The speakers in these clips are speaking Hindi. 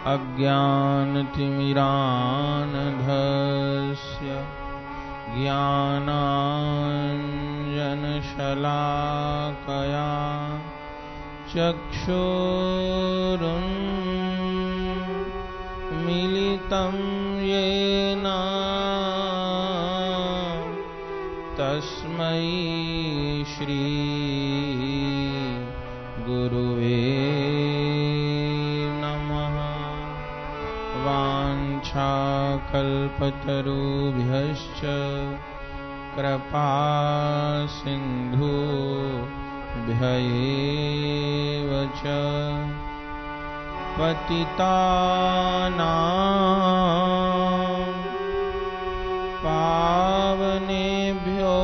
अज्ञानतिमिरान्धस्य ज्ञानाञ्जनशलाकया चक्षुरुन्मीलितं येन तस्मै श्री गुरुवे नमः। वाञ्छाकल्पतरुभ्यश्च कृपा सिन्धुभ्य एव च पतितानां पावनेभ्यो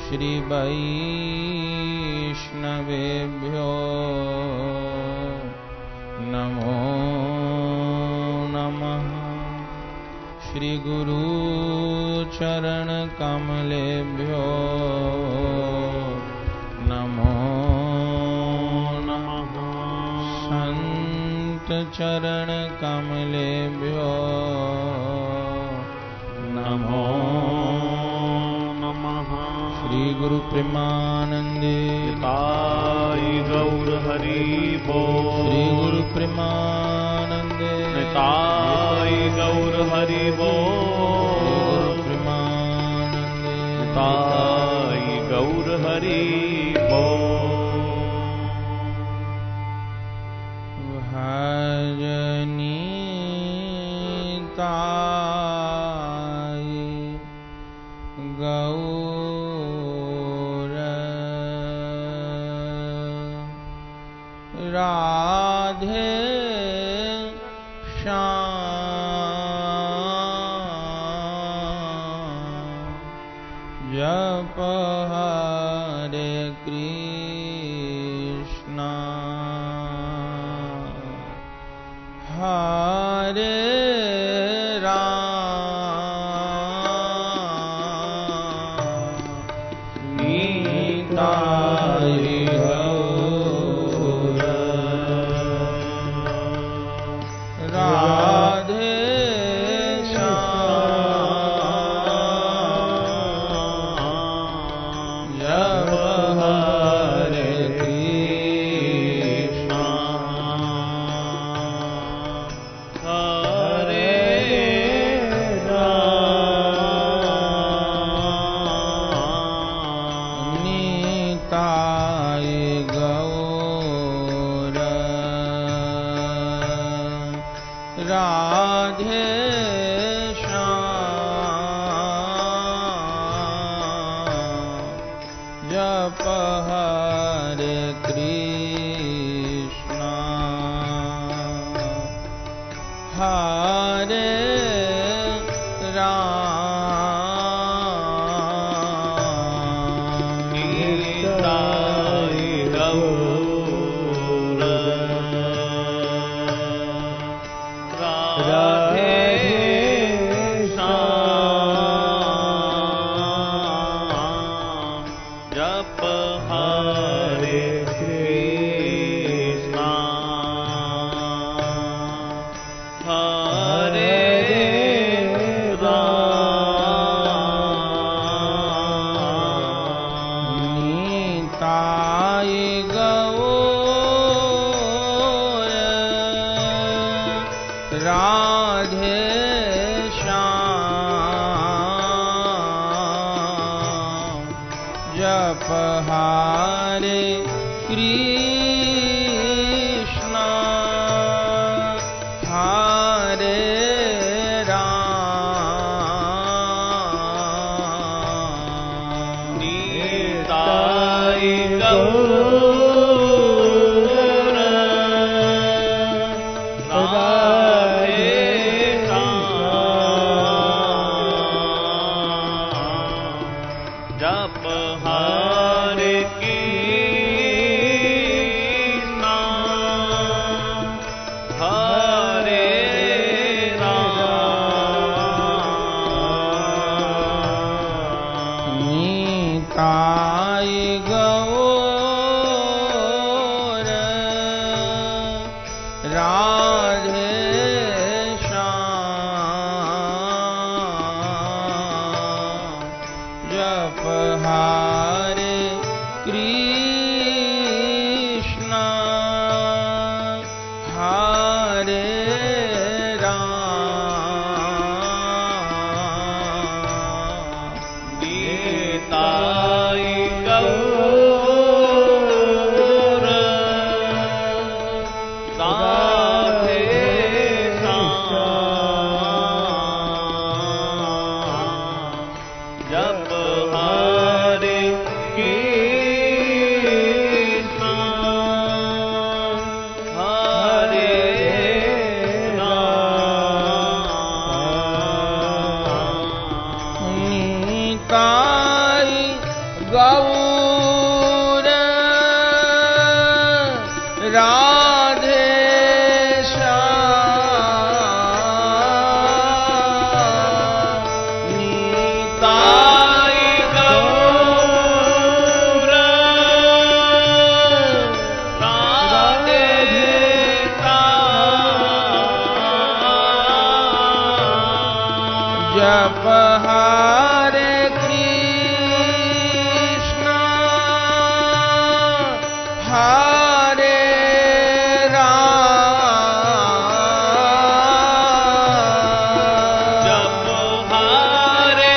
श्री वैष्णवेभ्यो नमो नमः। श्री गुरु चरण कमलेभ्यो नमो नमः। संत चरण कमलेभ्यो नमो नमः। श्री गुरु प्रेमानंदे ताई गौर हरि बोल। श्री गुरु प्रेमानंदे ताई गौर हरि बोल। प्रेमानंदे ताई गौर हरि बोल। भजनी ताई गौर राधे जप हरे कृष्णा हरे राम निताई गौर राधे जप हरे कृष्णा राधे श्याम जप हरे कृष्णा हरे निताई गौर राधे श्याम जप हरे कृष्णा हरे राम निताई गौर राधे श्याम निताई गौर राधे श्याम जप हरे कृष्णा हरे राम जप हरे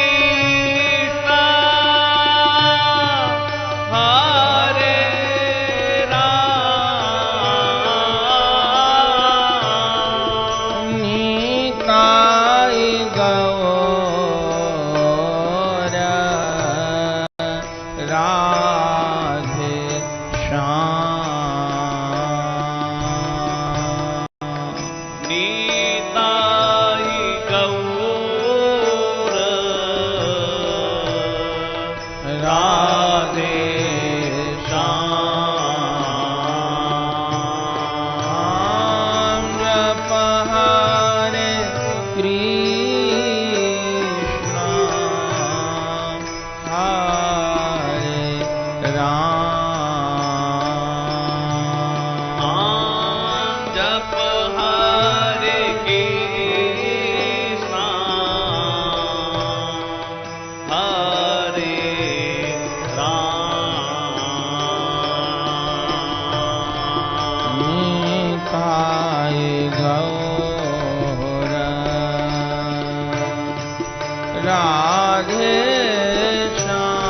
कृष्णा हरे राम निताई गौर राधे श्याम निताई गौर राधे श्याम जप हरे कृष्णा हरे राम जप हरे कृष्णा हरे राम निताई गौर राधे श्याम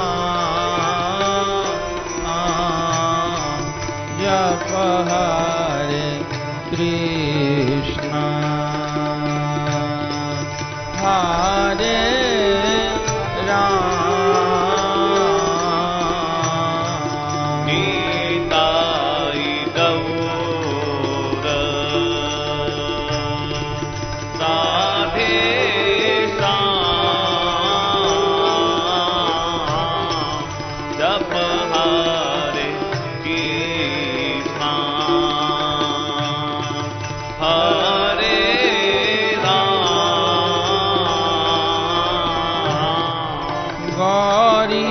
जप हरे कृष्णा हरे राम निताई गौर राधे श्याम जप हरे कृष्णा हरे राम गौरी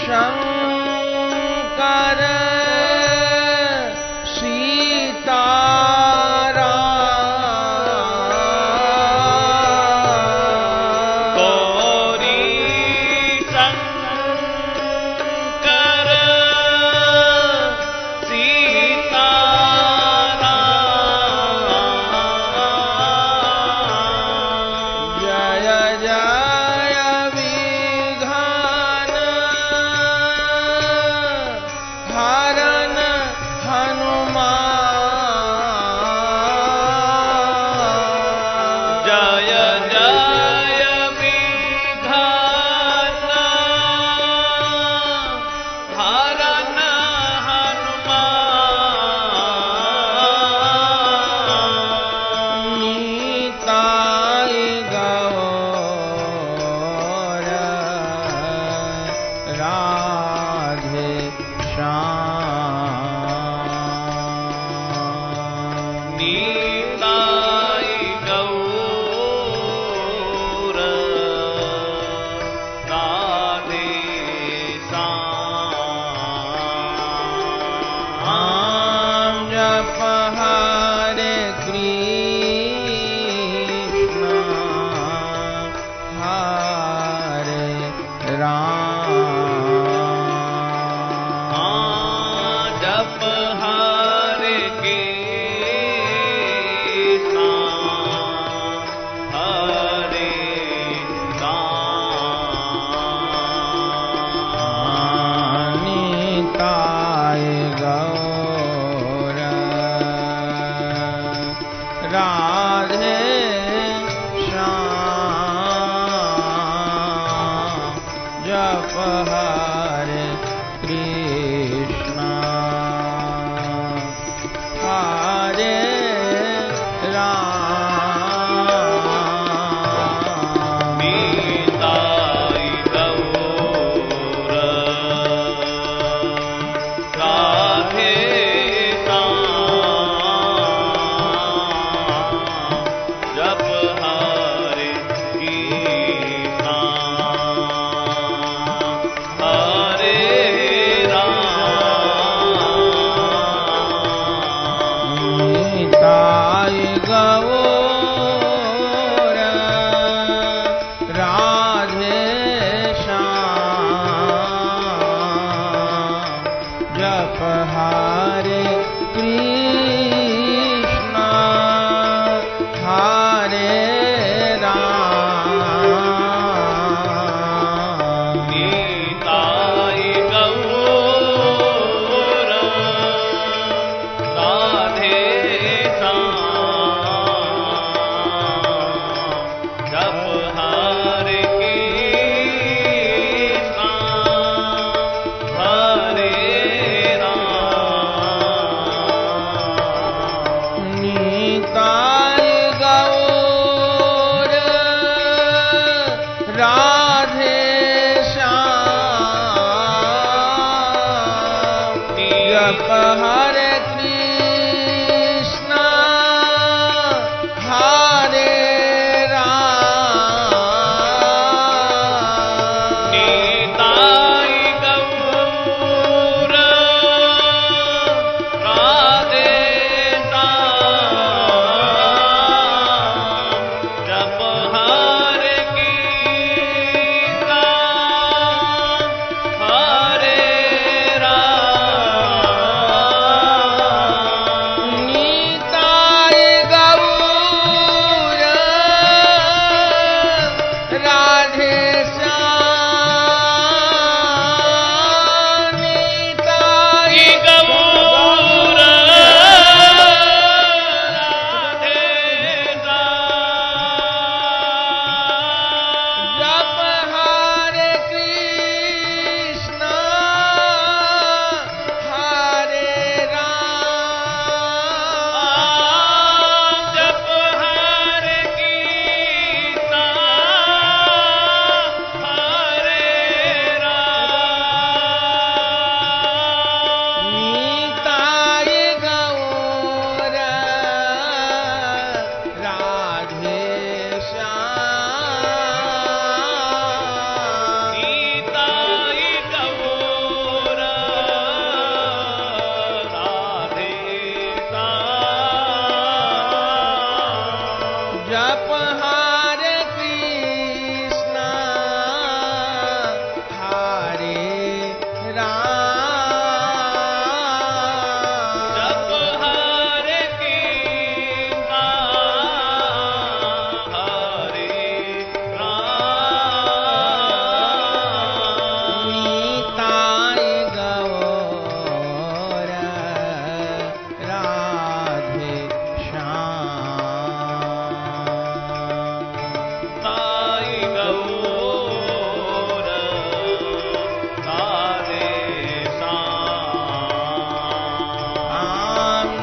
शंकर सीताराम गौरी शंकर सीताराम जय जय विघ्न जप हरे कृष्णा हरे राम निताय गौर राधे श्याम जप हरे कृष्णा हरे राम निताय गौर राधे श्याम जप हरे कृष्णा हरे राम निताय गौर राधे श्याम जप हरे कृष्णा हरे राम निताय गौर राधे श्याम निताय गौर राधे जप हरे कृष्णा हरे राम जप हरे कृष्णा हरे राम निताय गौर राधे श्याम निताय गौर राधे श्याम जप हरे कृष्णा हरे राम जप हरे कृष्णा हरे राम निताय गौर राधे श्याम ताई गौर राधे श्याम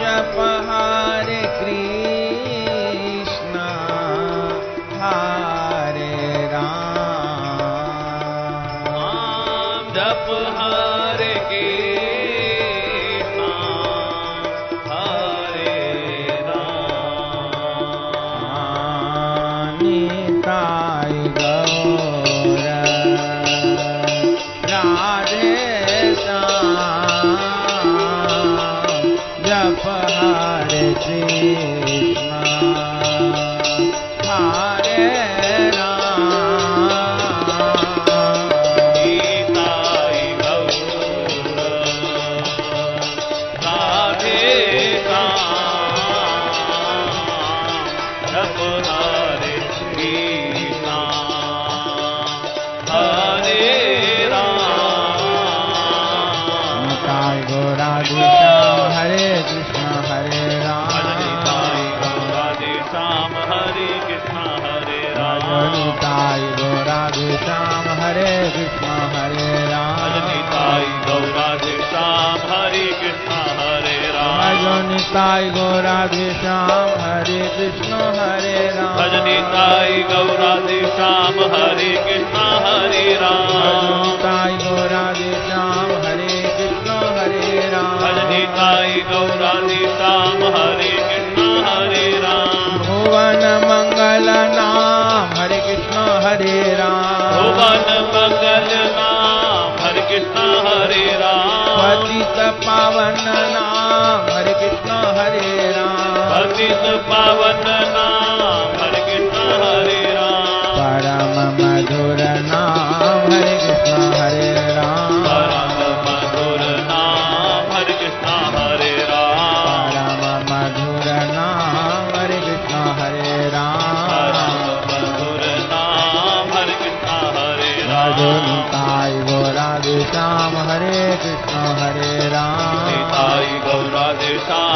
जप हरे कृष्णा हरे राम जप हरे कृष्णा हरे राम निताय गौर राधे श्याम जप हरे कृष्णा हरे राम निताय गौर राधे श्याम जप हरे कृष्णा हरे राम निताय गौरा श्याम हरे कृष्ण हरे राम निताय गौराधे श्याम हरे कृष्ण हरे राम निताय गौरा श्याम हरे कृष्ण हरे राम निताय गौराधे श्याम हरे कृष्ण हरे राम निताय गौरा श्याम हरे कृष्ण हरे राम भजनिताय गौराधे श्याम हरे कृष्ण हरे राम निताय गौरा श्याम हरे कृष्ण हरे राम भजनिताय गौराधे श्याम हरे कृष्ण हरे राम भुवन मंगल नाम हरे कृष्ण हरे राम भुवन मंगल नाम हरे कृष्ण हरे राम पतित पावन नाम हरे कृष्ण हरे राम पतित पावन नाम हरे कृष्ण हरे राम परम मधुर नाम हरे कृष्ण हरे राम परम मधुर नाम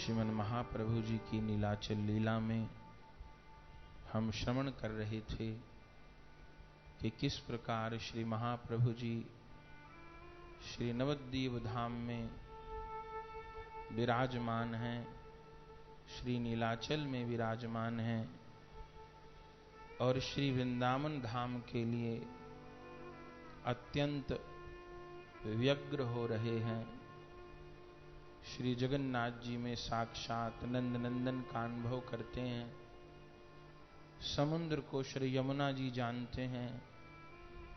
श्रीमन महाप्रभु जी की नीलाचल लीला में हम श्रवण कर रहे थे कि किस प्रकार श्री महाप्रभु जी श्री नवद्वीप धाम में विराजमान हैं, श्री नीलाचल में विराजमान हैं और श्री वृंदावन धाम के लिए अत्यंत व्यग्र हो रहे हैं। श्री जगन्नाथ जी में साक्षात नंद नंदन का अनुभव करते हैं। समुद्र को श्री यमुना जी जानते हैं।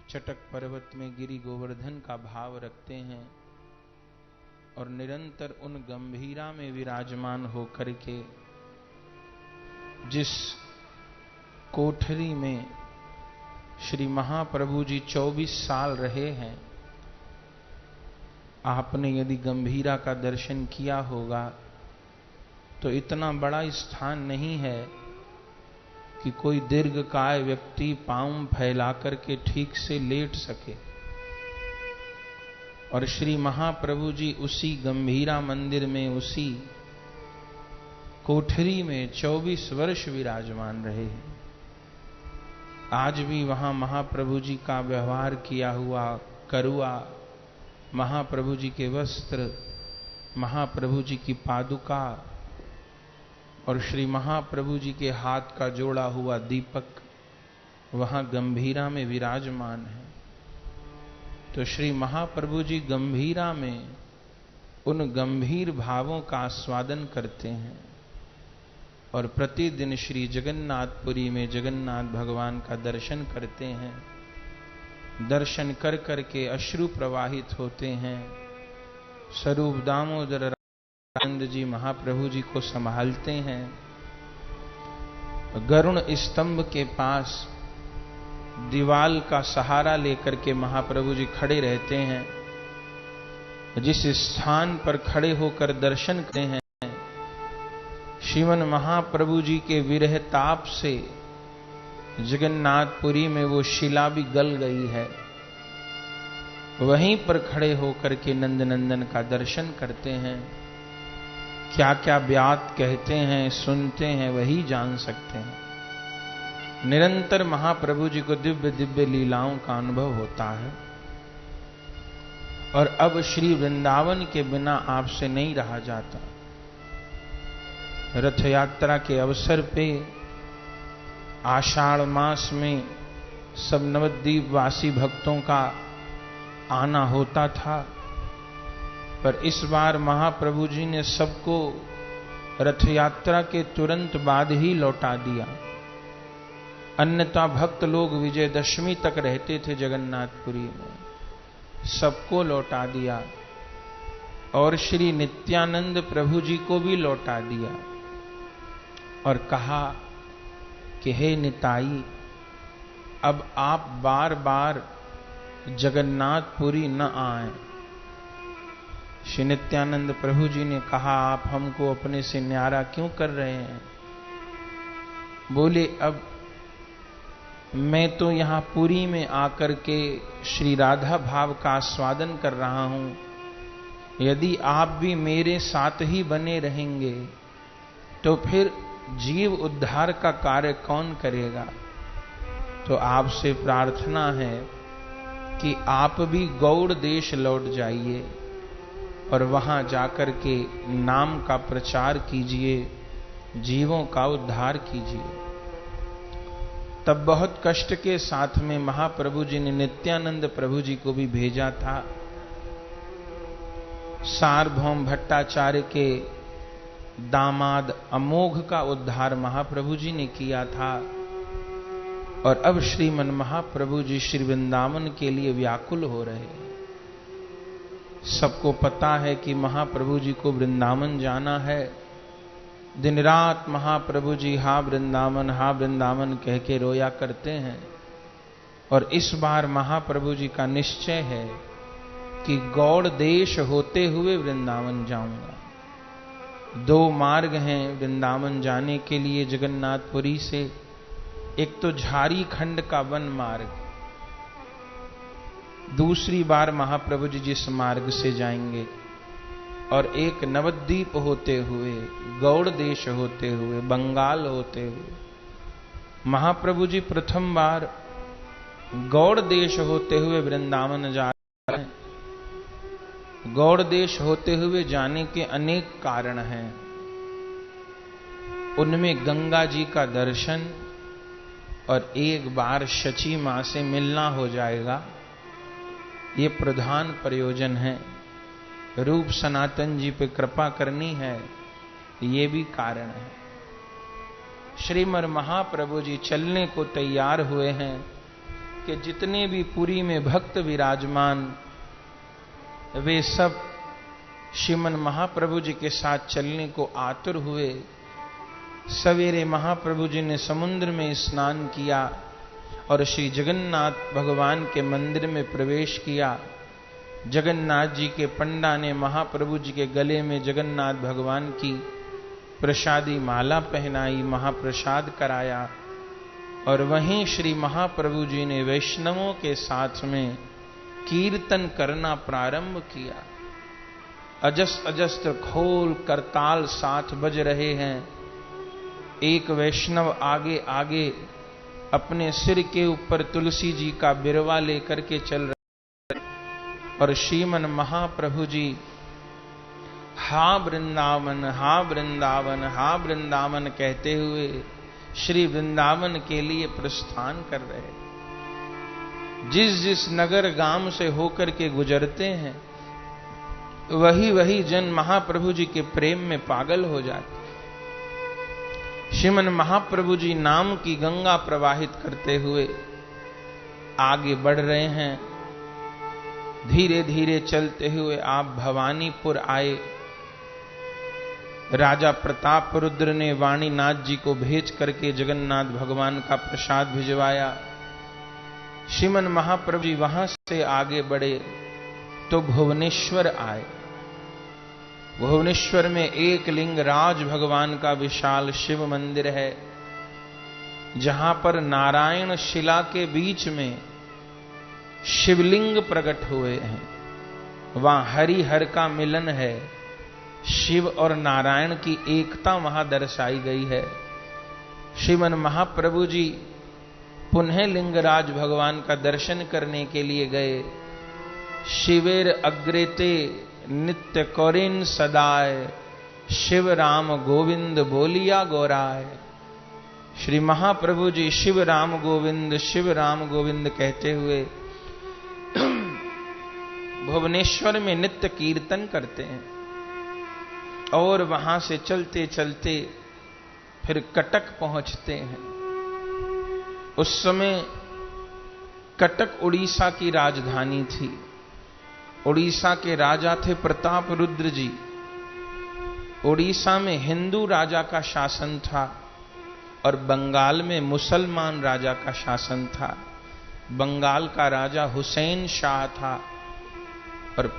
चटक पर्वत में गिरि गोवर्धन का भाव रखते हैं और निरंतर उन गंभीरा में विराजमान होकर के जिस कोठरी में श्री महाप्रभु जी 24 साल रहे हैं, आपने यदि गंभीरा का दर्शन किया होगा तो इतना बड़ा स्थान नहीं है कि कोई दीर्घकाय व्यक्ति पांव फैला करके ठीक से लेट सके। और श्री महाप्रभु जी उसी गंभीरा मंदिर में, उसी कोठरी में 24 वर्ष विराजमान रहे हैं। आज भी वहां महाप्रभु जी का व्यवहार किया हुआ करुआ, महाप्रभु जी के वस्त्र, महाप्रभु जी की पादुका और श्री महाप्रभु जी के हाथ का जोड़ा हुआ दीपक वहां गंभीरा में विराजमान है। तो श्री महाप्रभु जी गंभीरा में उन गंभीर भावों का आस्वादन करते हैं और प्रतिदिन श्री जगन्नाथपुरी में जगन्नाथ भगवान का दर्शन करते हैं। दर्शन कर करके अश्रु प्रवाहित होते हैं। स्वरूप दामोदर आनंद जी महाप्रभु जी को संभालते हैं। गरुण स्तंभ के पास दीवाल का सहारा लेकर के महाप्रभु जी खड़े रहते हैं। जिस स्थान पर खड़े होकर दर्शन करते हैं, श्रीमन महाप्रभु जी के विरह ताप से जगन्नाथपुरी में वो शिला भी गल गई है। वहीं पर खड़े होकर के नंद नंदन का दर्शन करते हैं। क्या क्या व्यात कहते हैं, सुनते हैं, वही जान सकते हैं। निरंतर महाप्रभु जी को दिव्य दिव्य लीलाओं का अनुभव होता है। और अब श्री वृंदावन के बिना आपसे नहीं रहा जाता। रथ यात्रा के अवसर पे आषाढ़ मास में सब नवद्वीप वासी भक्तों का आना होता था, पर इस बार महाप्रभु जी ने सबको रथ यात्रा के तुरंत बाद ही लौटा दिया। अन्यथा भक्त लोग विजयदशमी तक रहते थे जगन्नाथपुरी में, सबको लौटा दिया और श्री नित्यानंद प्रभु जी को भी लौटा दिया और कहा कि हे निताई, अब आप बार बार जगन्नाथपुरी न आए। श्री नित्यानंद प्रभु जी ने कहा, आप हमको अपने से न्यारा क्यों कर रहे हैं? बोले, अब मैं तो यहां पुरी में आकर के श्री राधा भाव का आस्वादन कर रहा हूं। यदि आप भी मेरे साथ ही बने रहेंगे तो फिर जीव उद्धार का कार्य कौन करेगा? तो आपसे प्रार्थना है कि आप भी गौड़ देश लौट जाइए और वहां जाकर के नाम का प्रचार कीजिए, जीवों का उद्धार कीजिए। तब बहुत कष्ट के साथ में महाप्रभु जी ने नित्यानंद प्रभु जी को भी भेजा था। सार्वभौम भट्टाचार्य के दामाद अमोघ का उद्धार महाप्रभु जी ने किया था और अब श्रीमन महाप्रभु जी श्री वृंदावन के लिए व्याकुल हो रहे हैं। सबको पता है कि महाप्रभु जी को वृंदावन जाना है। दिन रात महाप्रभु जी हा वृंदावन कह के रोया करते हैं और इस बार महाप्रभु जी का निश्चय है कि गौड़ देश होते हुए वृंदावन जाऊंगा। दो मार्ग हैं वृंदावन जाने के लिए जगन्नाथपुरी से। एक तो झारी खंड का वन मार्ग, दूसरी बार महाप्रभु जी जिस मार्ग से जाएंगे, और एक नवद्वीप होते हुए, गौड़ देश होते हुए, बंगाल होते हुए महाप्रभु जी प्रथम बार गौड़ देश होते हुए वृंदावन जा रहे हैं। गौड़ देश होते हुए जाने के अनेक कारण हैं। उनमें गंगा जी का दर्शन और एक बार शची मां से मिलना हो जाएगा, ये प्रधान प्रयोजन है। रूप सनातन जी पे कृपा करनी है, ये भी कारण है। श्रीमद् महाप्रभु जी चलने को तैयार हुए हैं कि जितने भी पुरी में भक्त विराजमान, वे सब श्रीमद् महाप्रभु जी के साथ चलने को आतुर हुए। सवेरे महाप्रभु जी ने समुद्र में स्नान किया और श्री जगन्नाथ भगवान के मंदिर में प्रवेश किया। जगन्नाथ जी के पंडा ने महाप्रभु जी के गले में जगन्नाथ भगवान की प्रसादी माला पहनाई, महाप्रसाद कराया और वहीं श्री महाप्रभु जी ने वैष्णवों के साथ में कीर्तन करना प्रारंभ किया। अजस्त्र खोल करताल साथ बज रहे हैं। एक वैष्णव आगे आगे अपने सिर के ऊपर तुलसी जी का बिरवा लेकर के चल रहे और श्रीमन महाप्रभु जी हा वृंदावन, हा वृंदावन, हा वृंदावन कहते हुए श्री वृंदावन के लिए प्रस्थान कर रहे। जिस जिस नगर गांव से होकर के गुजरते हैं, वही वही जन महाप्रभु जी के प्रेम में पागल हो जाते। श्रीमन महाप्रभु जी नाम की गंगा प्रवाहित करते हुए आगे बढ़ रहे हैं। धीरे धीरे चलते हुए आप भवानीपुर आए। राजा प्रताप रुद्र ने वाणीनाथ जी को भेज करके जगन्नाथ भगवान का प्रसाद भिजवाया। श्रीमन महाप्रभु जी वहां से आगे बढ़े तो भुवनेश्वर आए। भुवनेश्वर में एक लिंगराज भगवान का विशाल शिव मंदिर है, जहां पर नारायण शिला के बीच में शिवलिंग प्रकट हुए हैं। वहां हरि हर का मिलन है। शिव और नारायण की एकता वहां दर्शाई गई है। श्रीमन महाप्रभु जी पुनः लिंगराज भगवान का दर्शन करने के लिए गए। शिवेर अग्रेते नित्य कौरिन सदाय, शिव राम गोविंद बोलिया गौराय। श्री महाप्रभु जी शिव राम गोविंद कहते हुए भुवनेश्वर में नित्य कीर्तन करते हैं और वहां से चलते चलते फिर कटक पहुंचते हैं। उस समय कटक उड़ीसा की राजधानी थी। उड़ीसा के राजा थे प्रताप रुद्र जी। उड़ीसा में हिंदू राजा का शासन था और बंगाल में मुसलमान राजा का शासन था। बंगाल का राजा हुसैन शाह था और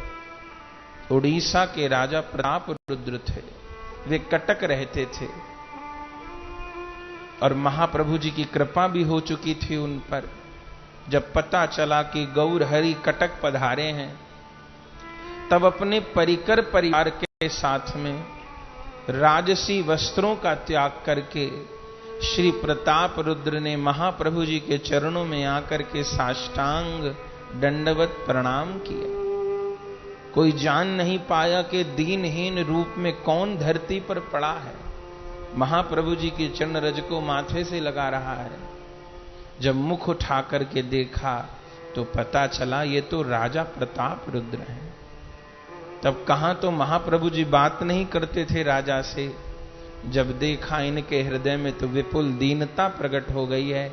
उड़ीसा के राजा प्रताप रुद्र थे। वे कटक रहते थे और महाप्रभु जी की कृपा भी हो चुकी थी उन पर। जब पता चला कि गौर हरि कटक पधारे हैं, तब अपने परिकर परिवार के साथ में राजसी वस्त्रों का त्याग करके श्री प्रताप रुद्र ने महाप्रभु जी के चरणों में आकर के साष्टांग दंडवत प्रणाम किया। कोई जान नहीं पाया कि दीनहीन रूप में कौन धरती पर पड़ा है। महाप्रभु जी के चरण रज को माथे से लगा रहा है। जब मुख उठा करके देखा तो पता चला ये तो राजा प्रताप रुद्र हैं। तब कहां तो महाप्रभु जी बात नहीं करते थे राजा से। जब देखा इनके हृदय में तो विपुल दीनता प्रकट हो गई है।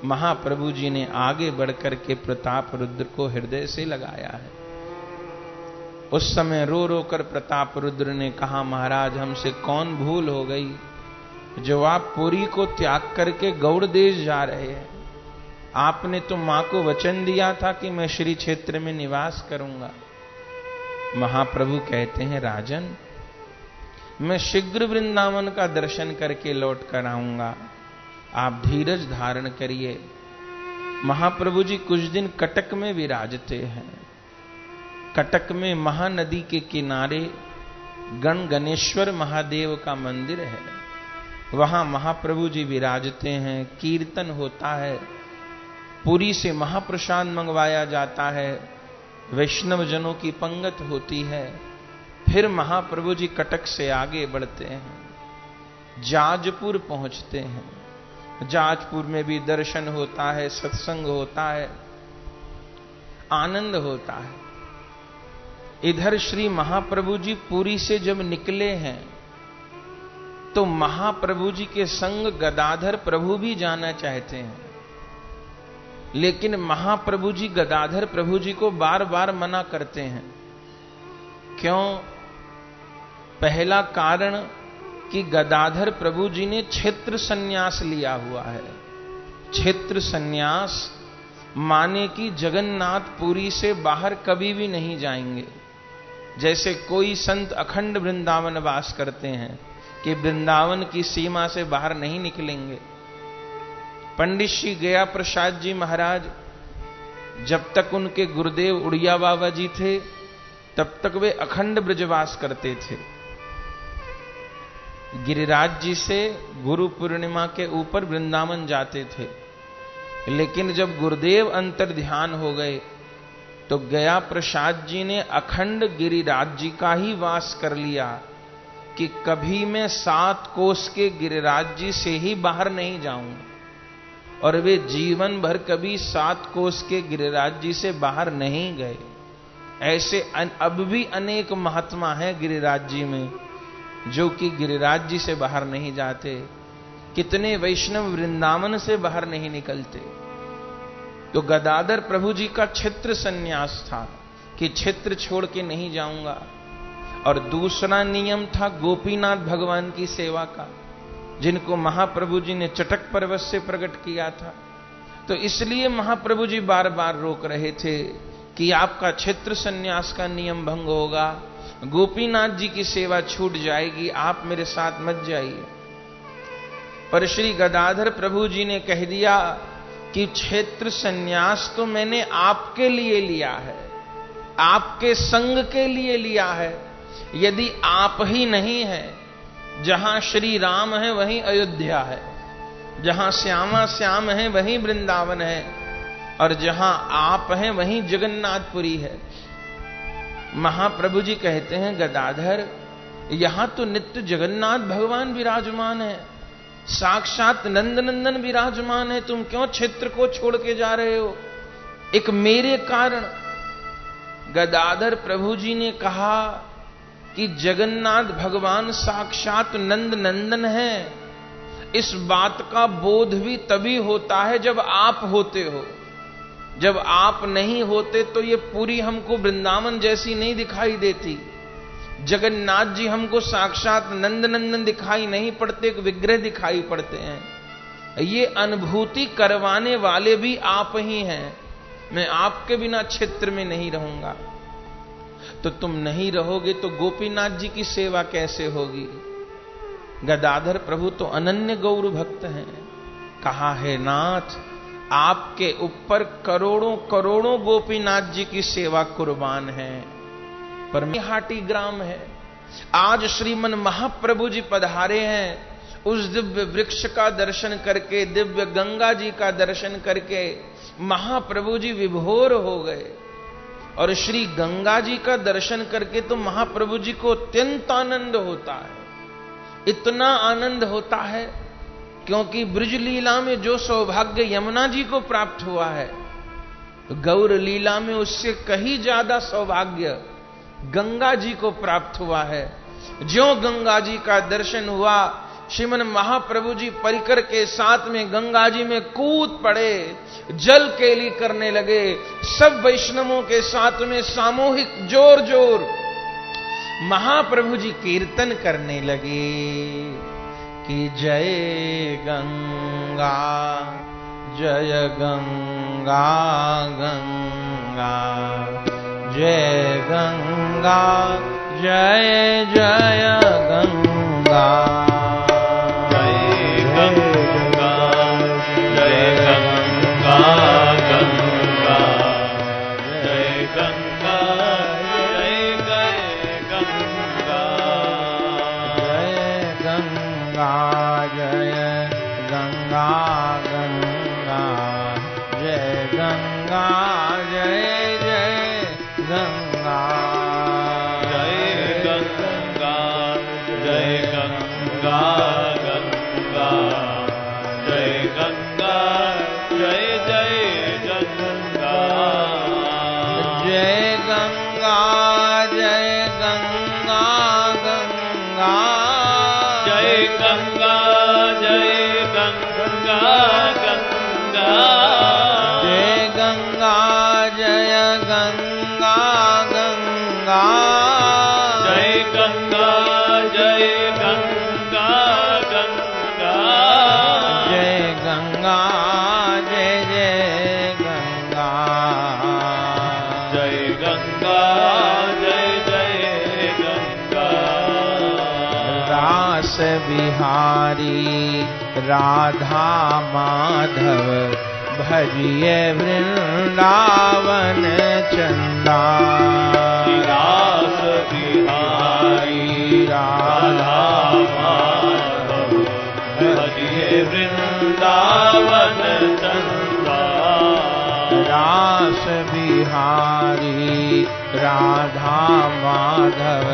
महाप्रभु जी ने आगे बढ़कर के प्रताप रुद्र को हृदय से लगाया है। उस समय रो रो कर प्रताप रुद्र ने कहा, महाराज हमसे कौन भूल हो गई जो आप पुरी को त्याग करके गौड़ देश जा रहे हैं। आपने तो मां को वचन दिया था कि मैं श्री क्षेत्र में निवास करूंगा। महाप्रभु कहते हैं, राजन मैं शीघ्र वृंदावन का दर्शन करके लौट कर आऊंगा, आप धीरज धारण करिए। महाप्रभु जी कुछ दिन कटक में विराजते हैं। कटक में महानदी के किनारे गणेश्वर महादेव का मंदिर है, वहां महाप्रभु जी विराजते हैं, कीर्तन होता है, पुरी से महाप्रसाद मंगवाया जाता है, वैष्णव जनों की पंगत होती है। फिर महाप्रभु जी कटक से आगे बढ़ते हैं, जाजपुर पहुंचते हैं। जाजपुर में भी दर्शन होता है, सत्संग होता है, आनंद होता है। इधर श्री महाप्रभु जी पुरी से जब निकले हैं तो महाप्रभु जी के संग गदाधर प्रभु भी जाना चाहते हैं, लेकिन महाप्रभु जी गदाधर प्रभु जी को बार बार मना करते हैं। क्यों? पहला कारण कि गदाधर प्रभु जी ने क्षेत्र संन्यास लिया हुआ है। क्षेत्र संन्यास माने कि जगन्नाथपुरी से बाहर कभी भी नहीं जाएंगे। जैसे कोई संत अखंड वृंदावन वास करते हैं कि वृंदावन की सीमा से बाहर नहीं निकलेंगे। पंडित श्री गया प्रसाद जी महाराज जब तक उनके गुरुदेव उड़िया बाबा जी थे तब तक वे अखंड ब्रजवास करते थे। गिरिराज जी से गुरु पूर्णिमा के ऊपर वृंदावन जाते थे, लेकिन जब गुरुदेव अंतर ध्यान हो गए तो गया प्रसाद जी ने अखंड गिरिराज जी का ही वास कर लिया कि कभी मैं 7 कोस के गिरिराज जी से ही बाहर नहीं जाऊंगा। और वे जीवन भर कभी 7 कोस के गिरिराज जी से बाहर नहीं गए। ऐसे अब भी अनेक महात्मा हैं गिरिराज जी में जो कि गिरिराज जी से बाहर नहीं जाते। कितने वैष्णव वृंदावन से बाहर नहीं निकलते। तो गदाधर प्रभु जी का क्षेत्र संन्यास था कि क्षेत्र छोड़ के नहीं जाऊंगा। और दूसरा नियम था गोपीनाथ भगवान की सेवा का, जिनको महाप्रभु जी ने चटक पर्वत से प्रकट किया था। तो इसलिए महाप्रभु जी बार बार रोक रहे थे कि आपका क्षेत्र संन्यास का नियम भंग होगा, गोपीनाथ जी की सेवा छूट जाएगी, आप मेरे साथ मत जाइए। पर श्री गदाधर प्रभु जी ने कह दिया कि क्षेत्र संन्यास तो मैंने आपके लिए लिया है, आपके संग के लिए लिया है। यदि आप ही नहीं है, जहां श्री राम है वहीं अयोध्या है, जहां श्यामा श्याम है वहीं वृंदावन है, और जहां आप हैं वहीं जगन्नाथपुरी है। महाप्रभु जी कहते हैं गदाधर, यहां तो नित्य जगन्नाथ भगवान विराजमान है, साक्षात नंदनंदन विराजमान है, तुम क्यों क्षेत्र को छोड़ के जा रहे हो? एक मेरे कारण। गदाधर प्रभु जी ने कहा कि जगन्नाथ भगवान साक्षात नंद नंदन है। इस बात का बोध भी तभी होता है जब आप होते हो। जब आप नहीं होते तो ये पूरी हमको वृंदावन जैसी नहीं दिखाई देती। जगन्नाथ जी हमको साक्षात नंद नंदन दिखाई नहीं पड़ते, एक विग्रह दिखाई पड़ते हैं। ये अनुभूति करवाने वाले भी आप ही हैं। मैं आपके बिना क्षेत्र में नहीं रहूंगा। तो तुम नहीं रहोगे तो गोपीनाथ जी की सेवा कैसे होगी? गदाधर प्रभु तो अनन्य गौर भक्त हैं। कहा है नाथ, आपके ऊपर करोड़ों करोड़ों गोपीनाथ जी की सेवा कुर्बान है, पर हाटी ग्राम है। आज श्रीमन महाप्रभु जी पधारे हैं, उस दिव्य वृक्ष का दर्शन करके, दिव्य गंगा जी का दर्शन करके महाप्रभु जी विभोर हो गए। और श्री गंगा जी का दर्शन करके तो महाप्रभु जी को अत्यंत आनंद होता है। इतना आनंद होता है क्योंकि ब्रज लीला में जो सौभाग्य यमुना जी को प्राप्त हुआ है, गौर लीला में उससे कहीं ज्यादा सौभाग्य गंगा जी को प्राप्त हुआ है। जो गंगा जी का दर्शन हुआ, श्रीमन महाप्रभु जी परिकर के साथ में गंगा जी में कूद पड़े, जल केली करने लगे। सब वैष्णवों के साथ में सामूहिक जोर जोर महाप्रभु जी कीर्तन करने लगे कि जय गंगा जय गंगा गंगा, जय गंगा जय जय गंगा, जय गंगा जय गंगा गंगा, जय गंगा जय जय गंगा गंगा जय गंगा गंगा जय गंगा जय जय गंगा जय गंगा जय गंगा गंगा जय गंगा जय जय गंगा जय गंगा जय गंगा गंगा जय गंगा जय गंगा गंगा जय गंगा जय गंगा गंगा जय गंगा जय गंगा गंगा जय गंगा जय जय गंगा जय गंगा जय जय गंगा रास बिहारी राधा माधव भजिए वृंदावन चंदा रास बिहारी राधा माधव भजिए वृंदावन चंदा रास बिहारी राधा माधव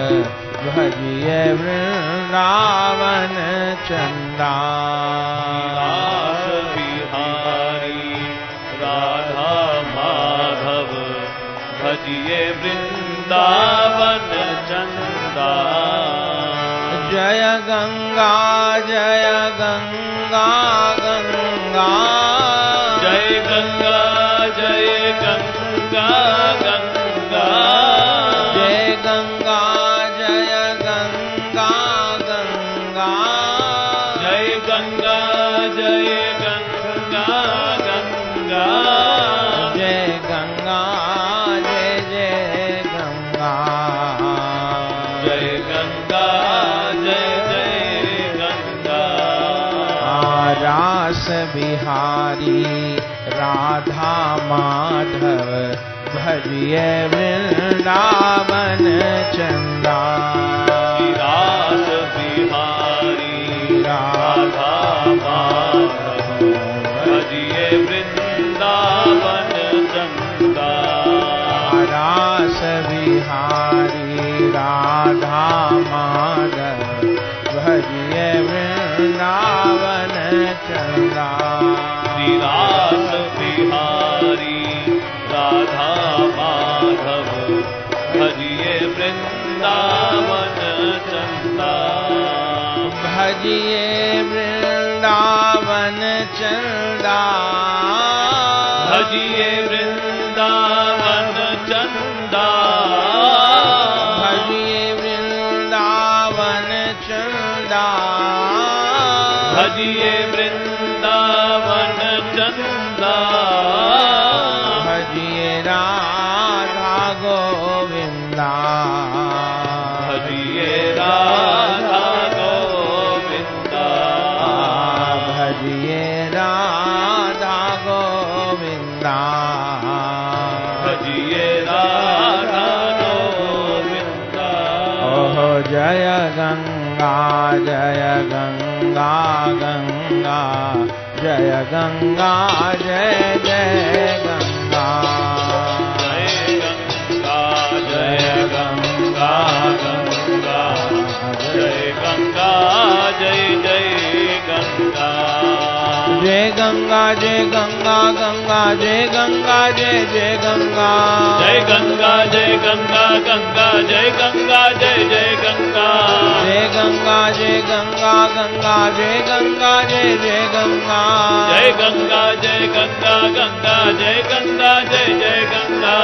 भजिए वृंदावन चंदा रास बिहारी राधा माधव भजिए वृंदावन चंदा जय गंगा जय गंगा गंगा जय गंगा जय गंगा गंगा जय गंगा जय गंगा गंगा जय गंगा जय गंगा गंगा जय गंगा जय जय गंगा जय गंगा जय जय गंगा रास बिहारी राधा माधव भजिए वृंदावन चंदा रास बिहारी राधा माधव भजिए वृंदावन चंदा रास बिहारी राधा माधव भजिए वृंदावन चंदा रास बिहारी राधा माधव भजिए वृंदावन चंदा भजिए वृंदावन चंदा भजिए वृंदावन चंदा भजिए वृंदावन चंदा भजिए वृंदावन चंदा भजिए राधा गोविंदा भजिए राधा गोविंदा भजिए राधा गोविंदा भजिए राधा गोविंदा ओहो जय गंगा जय गंगा गंगा जय गंगा जय जय गंगा जय गंगा जय गंगा गंगा जय गंगा जय जय गंगा जय गंगा जय गंगा गंगा जय गंगा जय जय गंगा जय गंगा जय गंगा गंगा जय गंगा जय जय गंगा जय गंगा जय गंगा गंगा जय गंगा जय जय गंगा जय गंगा जय गंगा गंगा जय गंगा जय जय गंगा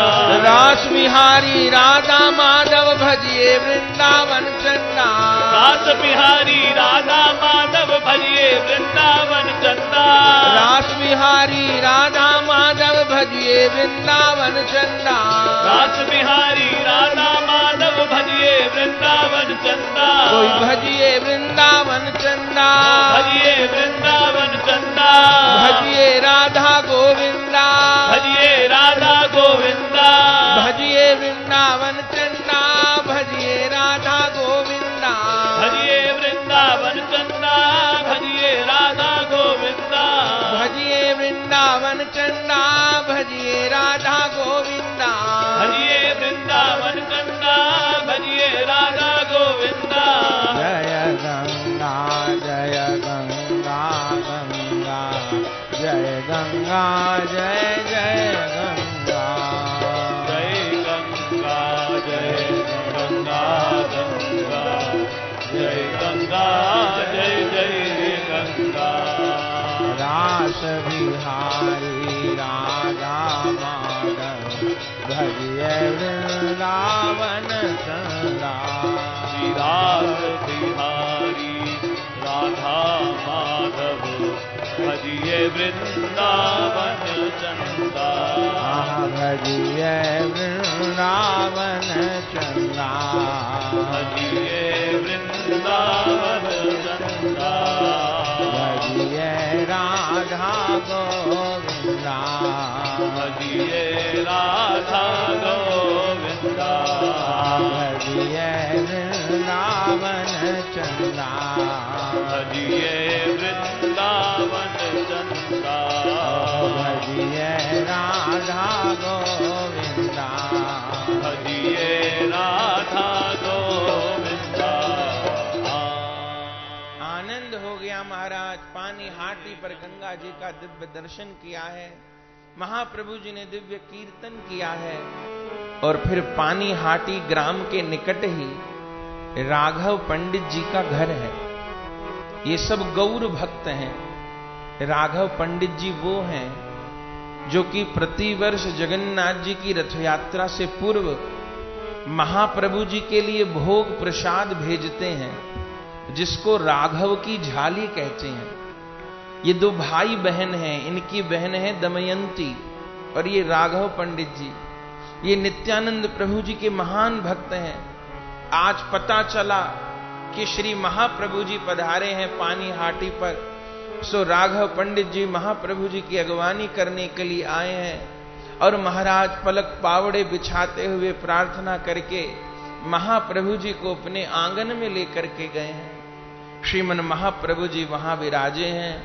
रास बिहारी राधा माधव भजिए वृंदावन चंदा रास बिहारी राधा माधव भजिए वृंदावन चंदा रास बिहारी राधा माधव भजिए वृंदावन चंदा रास बिहारी राधा माधव भजिए वृंदावन चंदा कोई भजिए वृंदावन चंदा भजिए वृंदावन चंदा भजिए राधा गोविंदा भजिए राधा गोविंदा भजिए वृंदावन चंदा भजिए राधा गोविंदा भजिए वृंदावन गंगा जय जय गंगा, जय गंगा जय गंगा गंगा, जय गंगा जय जय गंगा। रास बिहारी राधा माधव भजिए वृंदावन चंदा, रास बिहारी राधा माधव भजिए वृंदावन चंदा, भजिए वृंदावन चंदा, भजिए वृंदावन चंदा, भजिए राधा गोविंदा, भजिए राधा गोविंदा, भजिए वृंदावन चंदा, भजिए वृंदावन चंदा, भजिए राधा गोविंदा, भजिए राधा गोविंदा। आनंद हो गया महाराज। पानी हाटी पर गंगा जी का दिव्य दर्शन किया है, महाप्रभु जी ने दिव्य कीर्तन किया है। और फिर पानी हाटी ग्राम के निकट ही राघव पंडित जी का घर है। ये सब गौर भक्त हैं। राघव पंडित जी वो हैं जो कि प्रतिवर्ष जगन्नाथ जी की रथ यात्रा से पूर्व महाप्रभु जी के लिए भोग प्रसाद भेजते हैं, जिसको राघव की झाली कहते हैं। ये दो भाई बहन हैं, इनकी बहन है दमयंती और ये राघव पंडित जी, ये नित्यानंद प्रभु जी के महान भक्त हैं। आज पता चला कि श्री महाप्रभु जी पधारे हैं पानी हाटी पर, सो राघव पंडित जी महाप्रभु जी की अगवानी करने के लिए आए हैं। और महाराज पलक पावड़े बिछाते हुए प्रार्थना करके महाप्रभु जी को अपने आंगन में लेकर के गए हैं। श्रीमन महाप्रभु जी वहां विराजे हैं,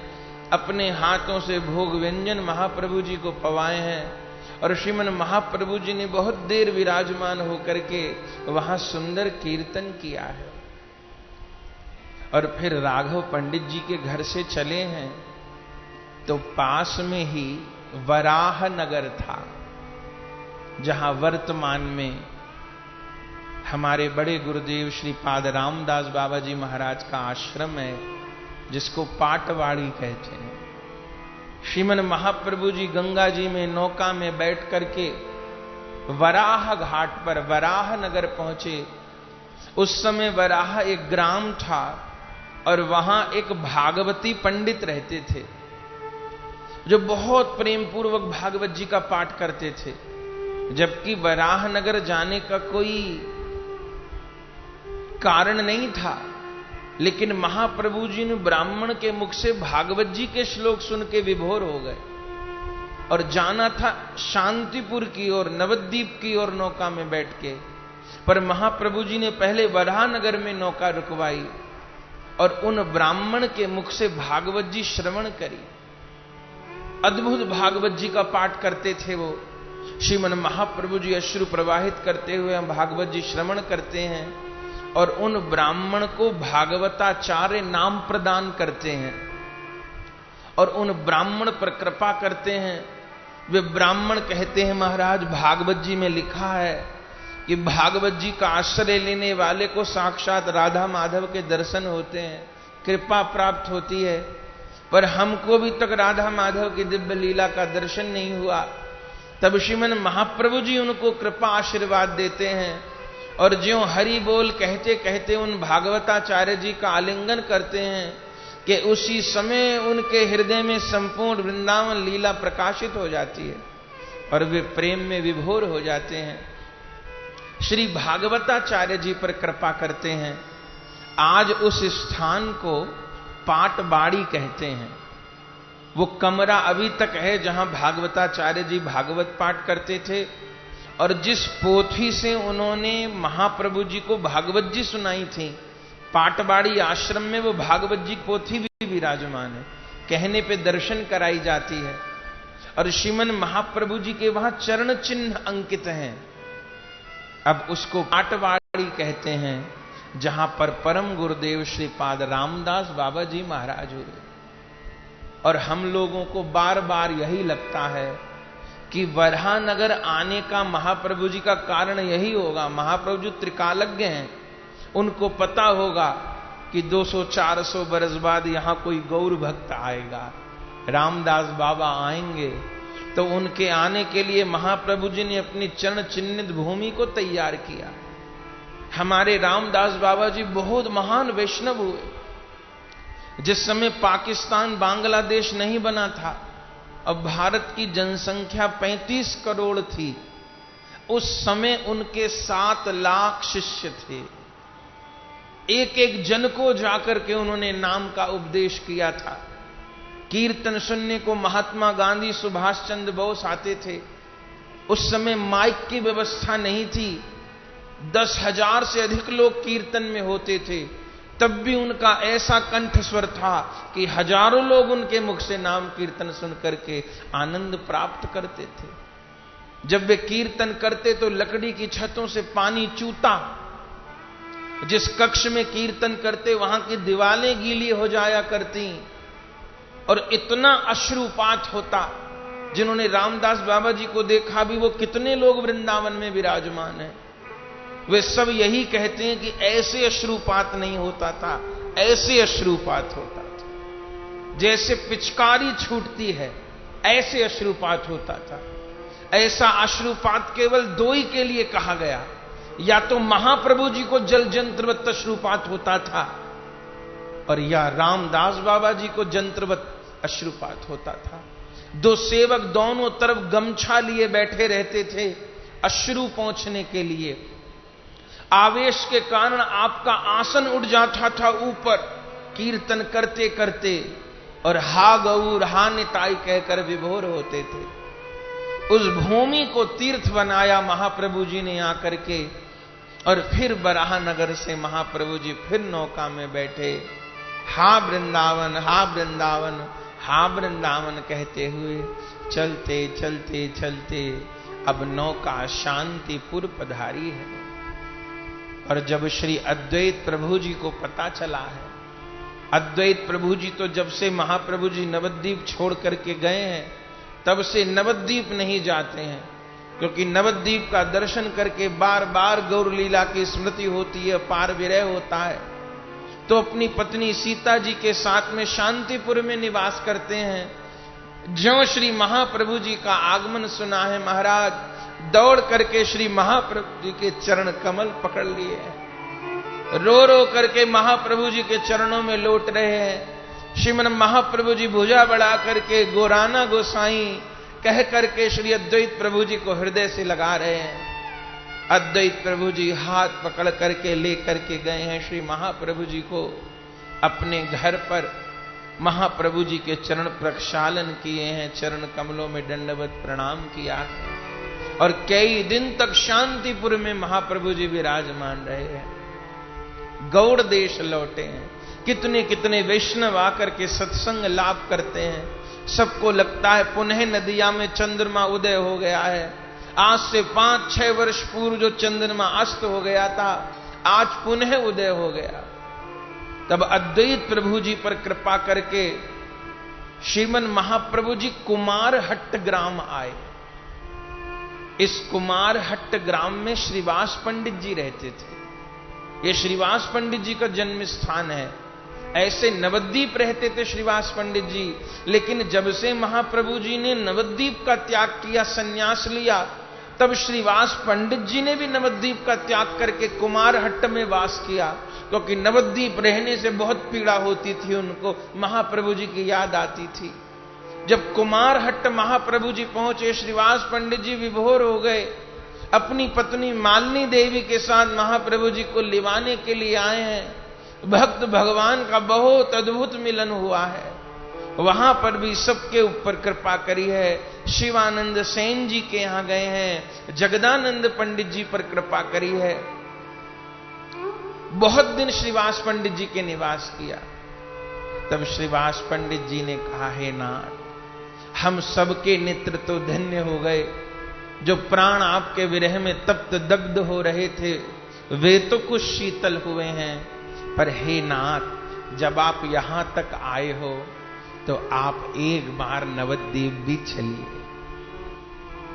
अपने हाथों से भोग व्यंजन महाप्रभु जी को पवाए हैं। और श्रीमन महाप्रभु जी ने बहुत देर विराजमान होकर के वहां सुंदर कीर्तन किया है। और फिर राघव पंडित जी के घर से चले हैं तो पास में ही वराह नगर था, जहां वर्तमान में हमारे बड़े गुरुदेव श्री पाद रामदास बाबा जी महाराज का आश्रम है, जिसको पाटवाड़ी कहते हैं। श्रीमन महाप्रभु जी गंगा जी में नौका में बैठ करके वराह घाट पर वराह नगर पहुंचे। उस समय वराह एक ग्राम था और वहां एक भागवती पंडित रहते थे, जो बहुत प्रेम पूर्वक भागवत जी का पाठ करते थे। जबकि वराह नगर जाने का कोई कारण नहीं था, लेकिन महाप्रभु जी ने ब्राह्मण के मुख से भागवत जी के श्लोक सुन के विभोर हो गए और जाना था शांतिपुर की ओर, नवद्वीप की ओर नौका में बैठ के। पर महाप्रभु जी ने पहले वराह नगर में नौका रुकवाई और उन ब्राह्मण के मुख से भागवत जी श्रवण करी। अद्भुत भागवत जी का पाठ करते थे वो। श्रीमन महाप्रभु जी अश्रु प्रवाहित करते हुए हम भागवत जी श्रवण करते हैं और उन ब्राह्मण को भागवताचार्य नाम प्रदान करते हैं और उन ब्राह्मण पर कृपा करते हैं। वे ब्राह्मण कहते हैं, महाराज भागवत जी में लिखा है कि भागवत जी का आश्रय लेने वाले को साक्षात राधा माधव के दर्शन होते हैं, कृपा प्राप्त होती है। पर हमको अभी तक राधा माधव की दिव्य लीला का दर्शन नहीं हुआ। तब श्रीमन महाप्रभु जी उनको कृपा आशीर्वाद देते हैं और ज्यों हरि बोल कहते कहते उन भागवताचार्य जी का आलिंगन करते हैं कि उसी समय उनके हृदय में संपूर्ण वृंदावन लीला प्रकाशित हो जाती है और वे प्रेम में विभोर हो जाते हैं। श्री भागवताचार्य जी पर कृपा करते हैं। आज उस स्थान को पाटबाड़ी कहते हैं। वो कमरा अभी तक है जहां भागवताचार्य जी भागवत पाठ करते थे और जिस पोथी से उन्होंने महाप्रभु जी को भागवत जी सुनाई थी, पाटबाड़ी आश्रम में वो भागवत जी पोथी भी विराजमान है। कहने पे दर्शन कराई जाती है और श्रीमन महाप्रभु जी के वहां चरण चिन्ह अंकित हैं। अब उसको पाटवाड़ी कहते हैं, जहां पर परम गुरुदेव श्री पाद रामदास बाबा जी महाराज हुए। और हम लोगों को बार बार यही लगता है कि वराहनगर आने का महाप्रभु जी का कारण यही होगा। महाप्रभु जी त्रिकालज्ञ हैं, उनको पता होगा कि 200-400 बरस बाद यहां कोई गौर भक्त आएगा, रामदास बाबा आएंगे, तो उनके आने के लिए महाप्रभु जी ने अपनी चरण चिन्हित भूमि को तैयार किया। हमारे रामदास बाबा जी बहुत महान वैष्णव हुए। जिस समय पाकिस्तान बांग्लादेश नहीं बना था, अब भारत की जनसंख्या 35 करोड़ थी, उस समय उनके 7 लाख शिष्य थे। एक एक जन को जाकर के उन्होंने नाम का उपदेश किया था। कीर्तन सुनने को महात्मा गांधी, सुभाष चंद्र बोस आते थे। उस समय माइक की व्यवस्था नहीं थी, 10,000 से अधिक लोग कीर्तन में होते थे, तब भी उनका ऐसा कंठ स्वर था कि हजारों लोग उनके मुख से नाम कीर्तन सुन करके आनंद प्राप्त करते थे। जब वे कीर्तन करते तो लकड़ी की छतों से पानी चूता, जिस कक्ष में कीर्तन करते वहां की दीवारें गीली हो जाया करती और इतना अश्रुपात होता। जिन्होंने रामदास बाबा जी को देखा भी, वो कितने लोग वृंदावन में विराजमान हैं, वे सब यही कहते हैं कि ऐसे अश्रुपात नहीं होता था, ऐसे अश्रुपात होता था, जैसे पिचकारी छूटती है ऐसे अश्रुपात होता था। ऐसा अश्रुपात केवल 2 ही के लिए कहा गया, या तो महाप्रभु जी को जल जंत्रवत अश्रुपात होता था, और या रामदास बाबा जी को जंत्रवत अश्रुपात होता था। 2 सेवक दोनों तरफ गमछा लिए बैठे रहते थे अश्रु पोंछने के लिए। आवेश के कारण आपका आसन उठ जाता था ऊपर कीर्तन करते करते, और हा गौर हा निताई कहकर विभोर होते थे। उस भूमि को तीर्थ बनाया महाप्रभु जी ने आकर के, और फिर वराहनगर से महाप्रभु जी फिर नौका में बैठे। हा वृंदावन, हा वृंदावन, हा वृंदावन कहते हुए चलते चलते चलते अब नौका शांतिपुर पधारी है। और जब श्री अद्वैत प्रभु जी को पता चला है, अद्वैत प्रभु जी तो जब से महाप्रभु जी नवद्वीप छोड़ करके गए हैं तब से नवद्वीप नहीं जाते हैं, क्योंकि नवद्वीप का दर्शन करके बार बार गौर लीला की स्मृति होती है, पार विरह होता है। तो अपनी पत्नी सीता जी के साथ में शांतिपुर में निवास करते हैं। ज्यों श्री महाप्रभु जी का आगमन सुना है, महाराज दौड़ करके श्री महाप्रभु जी के चरण कमल पकड़ लिए हैं, रो रो करके महाप्रभु जी के चरणों में लौट रहे हैं। श्रीमन महाप्रभु जी भुजा बढ़ा करके गोराना गोसाई कह करके श्री अद्वैत प्रभु जी को हृदय से लगा रहे हैं। अद्वैत प्रभु जी हाथ पकड़ करके लेकर के गए हैं श्री महाप्रभु जी को अपने घर पर। महाप्रभु जी के चरण प्रक्षालन किए हैं, चरण कमलों में दंडवत प्रणाम किया है, और कई दिन तक शांतिपुर में महाप्रभु जी विराजमान रहे हैं। गौड़ देश लौटे हैं, कितने कितने वैष्णव आकर के सत्संग लाभ करते हैं। सबको लगता है पुनः नदिया में चंद्रमा उदय हो गया है। आज से 5-6 वर्ष पूर्व जो चंद्रमा अस्त हो गया था, आज पुनः उदय हो गया। तब अद्वैत प्रभु जी पर कृपा करके श्रीमन महाप्रभु जी कुमारहट्ट ग्राम आए। इस कुमारहट्ट ग्राम में श्रीवास पंडित जी रहते थे। ये श्रीवास पंडित जी का जन्म स्थान है। ऐसे नवद्वीप रहते थे श्रीवास पंडित जी, लेकिन जब से महाप्रभु जी ने नवद्वीप का त्याग किया, संन्यास लिया, तब श्रीवास पंडित जी ने भी नवद्वीप का त्याग करके कुमारहट्ट में वास किया, क्योंकि नवद्वीप रहने से बहुत पीड़ा होती थी उनको, महाप्रभु जी की याद आती थी। जब कुमारहट्ट महाप्रभु जी पहुंचे, श्रीवास पंडित जी विभोर हो गए। अपनी पत्नी मालिनी देवी के साथ महाप्रभु जी को लिवाने के लिए आए हैं। भक्त भगवान का बहुत अद्भुत मिलन हुआ है। वहां पर भी सबके ऊपर कृपा करी है। शिवानंद सेन जी के यहां गए हैं, जगदानंद पंडित जी पर कृपा करी है। बहुत दिन श्रीवास पंडित जी के निवास किया। तब श्रीवास पंडित जी ने कहा, हे नाथ, हम सबके नेत्र तो धन्य हो गए। जो प्राण आपके विरह में तप्त दग्ध हो रहे थे, वे तो कुछ शीतल हुए हैं। पर हे नाथ, जब आप यहां तक आए हो तो आप एक बार नवद्वीप भी चलिए।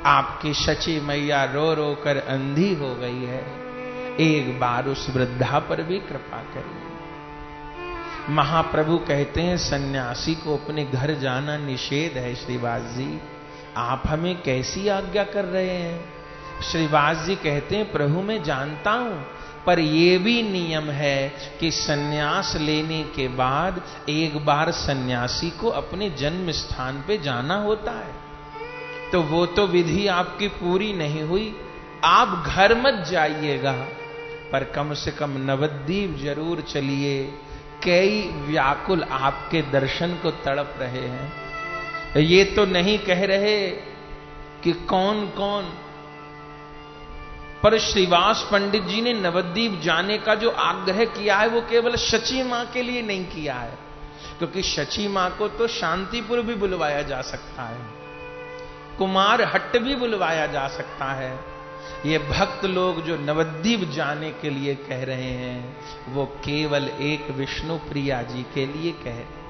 आपकी शची मैया रो रो कर अंधी हो गई है, एक बार उस वृद्धा पर भी कृपा करिए। महाप्रभु कहते हैं सन्यासी को अपने घर जाना निषेध है। श्रीवास जी, आप हमें कैसी आज्ञा कर रहे हैं? श्रीवास जी कहते हैं प्रभु मैं जानता हूं, पर यह भी नियम है कि सन्यास लेने के बाद एक बार सन्यासी को अपने जन्म स्थान पे जाना होता है। तो वो तो विधि आपकी पूरी नहीं हुई। आप घर मत जाइएगा, पर कम से कम नवद्वीप जरूर चलिए। कई व्याकुल आपके दर्शन को तड़प रहे हैं। ये तो नहीं कह रहे कि कौन कौन, पर श्रीवास पंडित जी ने नवद्वीप जाने का जो आग्रह किया है वो केवल शची मां के लिए नहीं किया है, क्योंकि शची मां को तो शांतिपुर भी बुलवाया जा सकता है, कुमार हट्ट भी बुलवाया जा सकता है। ये भक्त लोग जो नवद्वीप जाने के लिए कह रहे हैं वो केवल एक विष्णु प्रिया जी के लिए कह रहे हैं,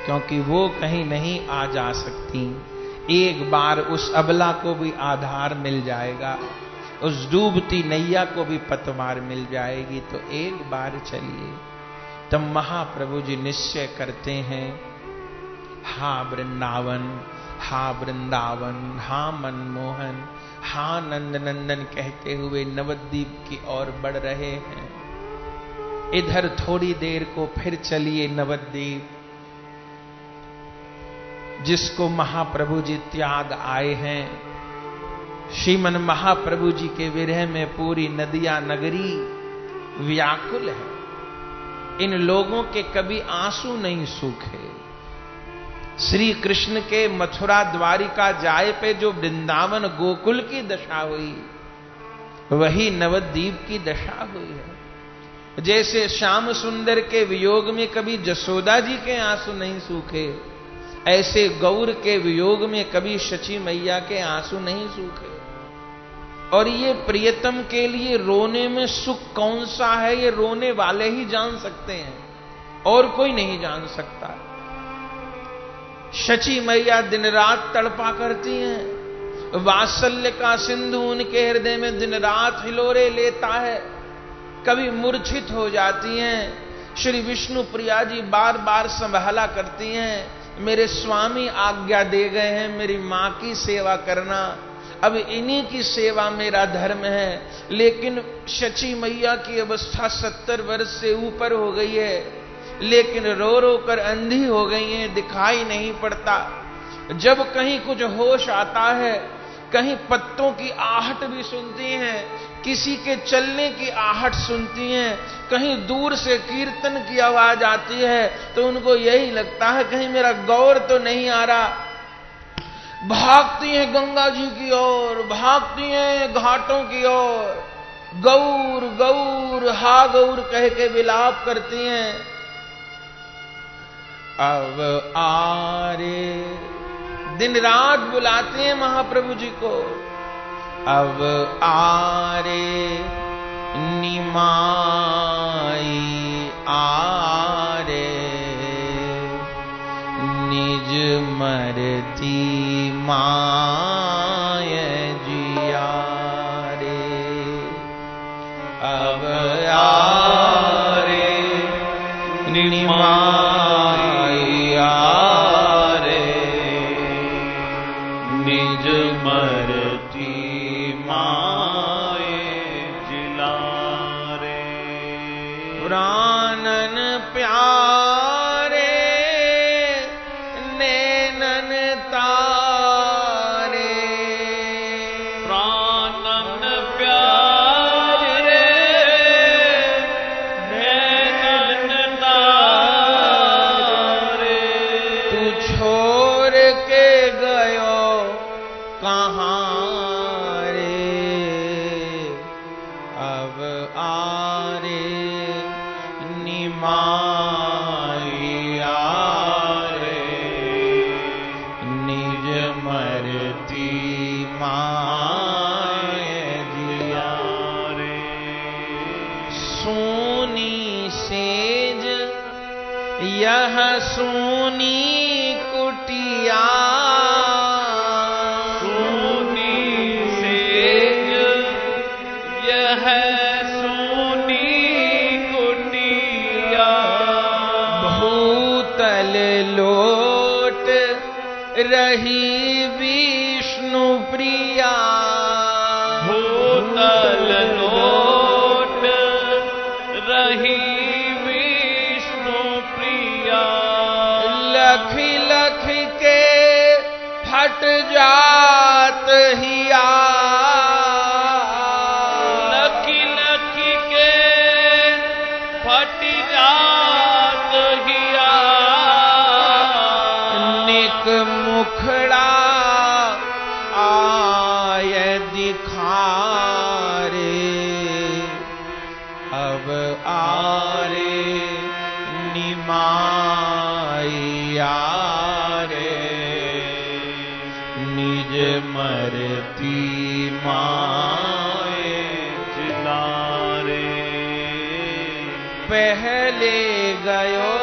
क्योंकि वो कहीं नहीं आ जा सकती। एक बार उस अबला को भी आधार मिल जाएगा, उस डूबती नैया को भी पतवार मिल जाएगी। तो एक बार चलिए। तब महाप्रभु जी निश्चय करते हैं, हा वृंदावन, हा वृंदावन, हा मनमोहन, हा नंद नंदन कहते हुए नवद्वीप की ओर बढ़ रहे हैं। इधर थोड़ी देर को फिर चलिए नवद्वीप, जिसको महाप्रभु जी त्याग आए हैं। श्रीमन महाप्रभु जी के विरह में पूरी नदियां नगरी व्याकुल है। इन लोगों के कभी आंसू नहीं सूखे। श्री कृष्ण के मथुरा द्वारिका जाए पे जो वृंदावन गोकुल की दशा हुई, वही नवद्वीप की दशा हुई है। जैसे श्याम सुंदर के वियोग में कभी जसोदा जी के आंसू नहीं सूखे, ऐसे गौर के वियोग में कभी शची मैया के आंसू नहीं सूखे। और ये प्रियतम के लिए रोने में सुख कौन सा है, ये रोने वाले ही जान सकते हैं, और कोई नहीं जान सकता। शची मैया दिन रात तड़पा करती हैं, वात्सल्य का सिंधु उनके हृदय में दिन रात हिलोरे लेता है, कभी मूर्छित हो जाती हैं। श्री विष्णु प्रिया जी बार बार संभाला करती हैं, मेरे स्वामी आज्ञा दे गए हैं मेरी मां की सेवा करना, अब इन्हीं की सेवा मेरा धर्म है। लेकिन शची मैया की अवस्था 70 वर्ष से ऊपर हो गई है, लेकिन रो रो कर अंधी हो गई हैं, दिखाई नहीं पड़ता। जब कहीं कुछ होश आता है, कहीं पत्तों की आहट भी सुनती हैं, किसी के चलने की आहट सुनती हैं, कहीं दूर से कीर्तन की आवाज आती है, तो उनको यही लगता है कहीं मेरा गौर तो नहीं आ रहा। भागती हैं गंगा जी की ओर, भागती हैं घाटों की ओर, गौर गौर हा गौर कह के विलाप करती हैं। अब आरे, दिन रात बुलाते हैं महाप्रभु जी को, अब आरे निमाई आरे, निज मरती माय जिया रे। अब आरे निमाई प्राणन प्यारे नैनन तारे, यह सोनी कुटिया, सोनी सेज यह सोनी कुटिया, भूतल लोट रही विष्णु प्रिया, भूतल लोट रही विष्णु प्रिया, लख लख के फट जात हिया, लख लख के फट जात हिया, निक मुखड़ा आय दिखारे, अब आरे निमाइया रे, निज मरती माए जिलारे, पहले गयो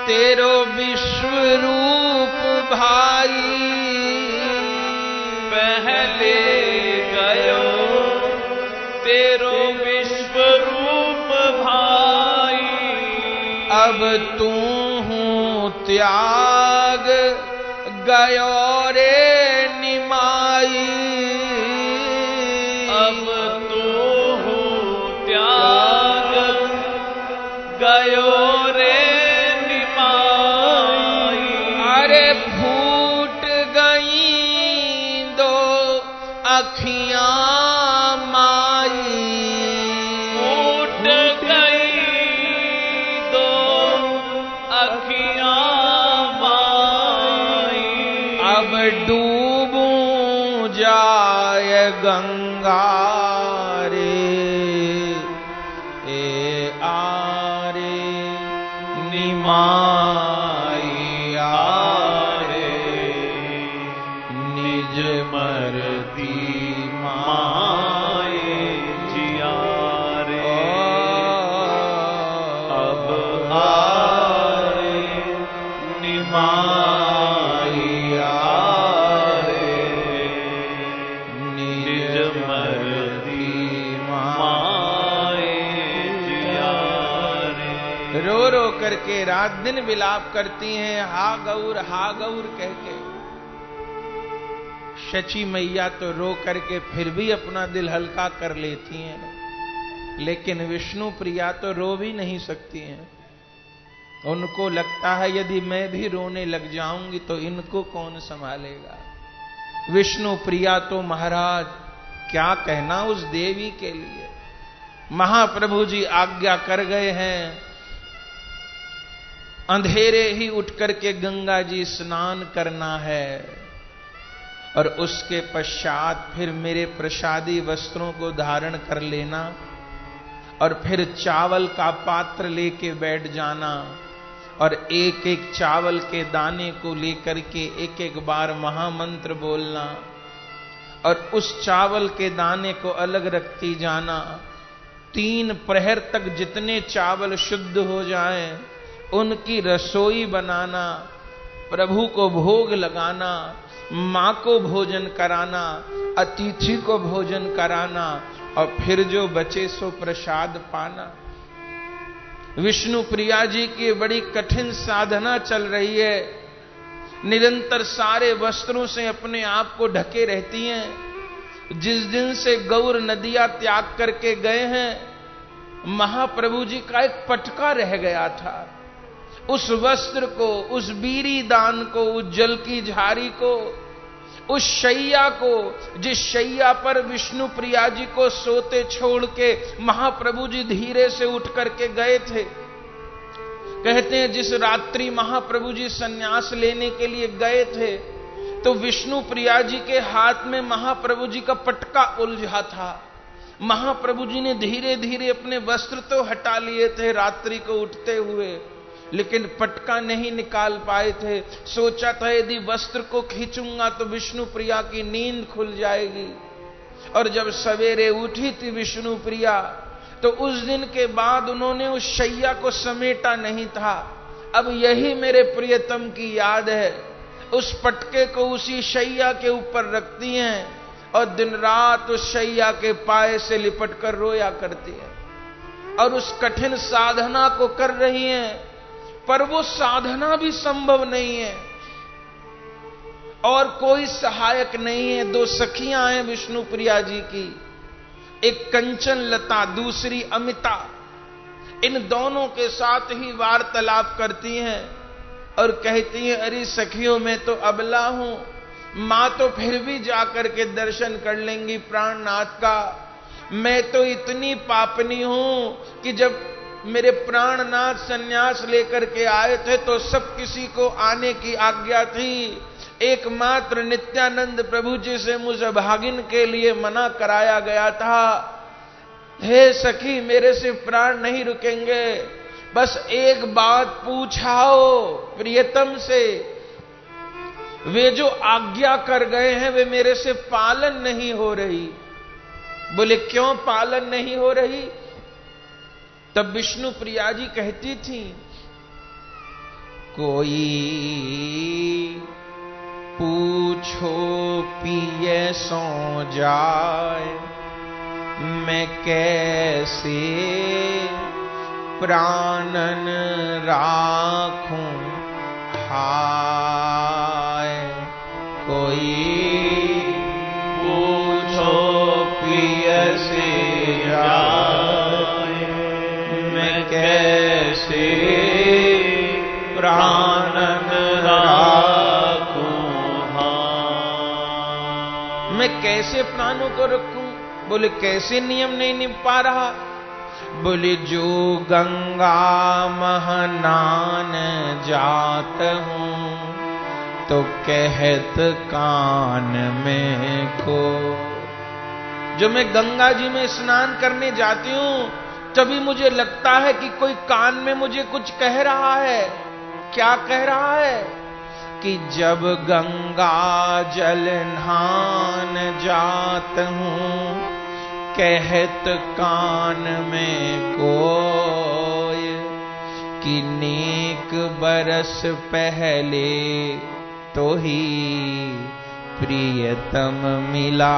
तेरो विश्वरूप भाई, पहले गयो तेरो विश्वरूप भाई, अब तू हूँ त्याग गयो रे निमाई, अब तू त्याग गयो रे निमाई, अरे फूट गई दो अखियां माई, फूट गई दो अखियां माई, अब डूबूं जाय गंगा रे, ए आरे निमाई आरे, निज मरती माए जिया रे, अब आरे निमाई आरे, निज मरती माए जिया रे, रो रो करके रात दिन विलाप करती हैं, हा गौर कह के। शची मैया तो रो करके फिर भी अपना दिल हल्का कर लेती हैं, लेकिन विष्णु प्रिया तो रो भी नहीं सकती हैं। उनको लगता है यदि मैं भी रोने लग जाऊंगी तो इनको कौन संभालेगा। विष्णु प्रिया तो महाराज क्या कहना उस देवी के लिए। महाप्रभु जी आज्ञा कर गए हैं, अंधेरे ही उठ करके गंगा जी स्नान करना है और उसके पश्चात फिर मेरे प्रसादी वस्त्रों को धारण कर लेना और फिर चावल का पात्र लेके बैठ जाना और एक एक चावल के दाने को लेकर के एक एक बार महामंत्र बोलना और उस चावल के दाने को अलग रखती जाना। 3 प्रहर तक जितने चावल शुद्ध हो जाएं उनकी रसोई बनाना, प्रभु को भोग लगाना, मां को भोजन कराना, अतिथि को भोजन कराना और फिर जो बचे सो प्रसाद पाना। विष्णु प्रिया जी की बड़ी कठिन साधना चल रही है, निरंतर सारे वस्त्रों से अपने आप को ढके रहती हैं। जिस दिन से गौर नदियां त्याग करके गए हैं, महाप्रभु जी का एक पटका रह गया था। उस वस्त्र को, उस बीरी दान को, उस जल की झारी को, उस शैया को, जिस शैया पर विष्णु प्रिया जी को सोते छोड़ के महाप्रभु जी धीरे से उठ करके गए थे। कहते हैं जिस रात्रि महाप्रभु जी सन्यास लेने के लिए गए थे तो विष्णु प्रिया जी के हाथ में महाप्रभु जी का पटका उलझा था। महाप्रभु जी ने धीरे धीरे अपने वस्त्र तो हटा लिए थे रात्रि को उठते हुए, लेकिन पटका नहीं निकाल पाए थे। सोचा था यदि वस्त्र को खींचूंगा तो विष्णु प्रिया की नींद खुल जाएगी। और जब सवेरे उठी थी विष्णु प्रिया तो उस दिन के बाद उन्होंने उस शैया को समेटा नहीं था। अब यही मेरे प्रियतम की याद है। उस पटके को उसी शैया के ऊपर रखती हैं और दिन रात उस शैया के पाए से लिपट कर रोया करती है और उस कठिन साधना को कर रही हैं, पर वो साधना भी संभव नहीं है और कोई सहायक नहीं है। दो सखियां हैं विष्णु प्रिया जी की, एक कंचन लता, दूसरी अमिता। इन दोनों के साथ ही वार्तालाप करती हैं और कहती हैं, अरे सखियों मैं तो अबला हूं, मां तो फिर भी जाकर के दर्शन कर लेंगी प्राणनाथ का। मैं तो इतनी पापनी हूं कि जब मेरे प्राणनाथ सन्यास लेकर के आए थे तो सब किसी को आने की आज्ञा थी, एकमात्र नित्यानंद प्रभु जी से मुझे भागिन के लिए मना कराया गया था। हे सखी मेरे से प्राण नहीं रुकेंगे, बस एक बात पूछाओ प्रियतम से, वे जो आज्ञा कर गए हैं वे मेरे से पालन नहीं हो रही। बोले क्यों पालन नहीं हो रही? तब विष्णु प्रिया जी कहती थी, कोई पूछो पिए सो जाए, मैं कैसे प्राणन राखूं हाय। कोई पूछो पिए से जाए, मैं कैसे प्राणन राखूं हाय। मैं कैसे प्राणों को रखूं? बोले कैसे नियम नहीं निभ पा रहा? बोले जो गंगा महनान जात हूं तो कहत कान में को। जो मैं गंगा जी में स्नान करने जाती हूं तभी मुझे लगता है कि कोई कान में मुझे कुछ कह रहा है। क्या कह रहा है? कि जब गंगा जल नहान जात हूं कहत कान में कोय, कि नेक बरस पहले तो ही प्रियतम मिला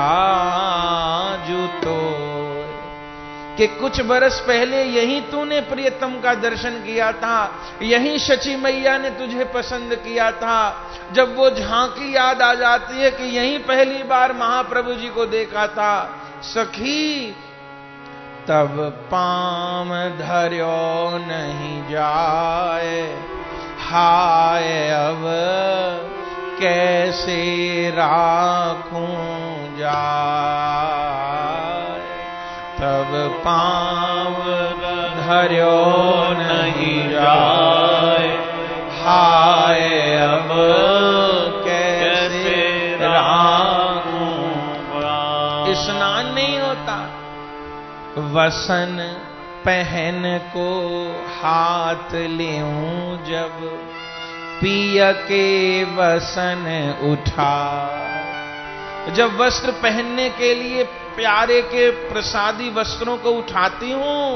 जुतो। कि कुछ बरस पहले यही तूने प्रियतम का दर्शन किया था, यही शची मैया ने तुझे पसंद किया था। जब वो झांकी याद आ जाती है कि यही पहली बार महाप्रभु जी को देखा था सखी, तब पाम धर्यो नहीं जाए हाय। अब कैसे राखूं जाए, तब पाम धर्यो नहीं जाए हाय। अब कैसे राखूं, स्नान नहीं होता। वसन पहन को हाथ लेऊं जब, पिया के वसन उठा। जब वस्त्र पहनने के लिए प्यारे के प्रसादी वस्त्रों को उठाती हूं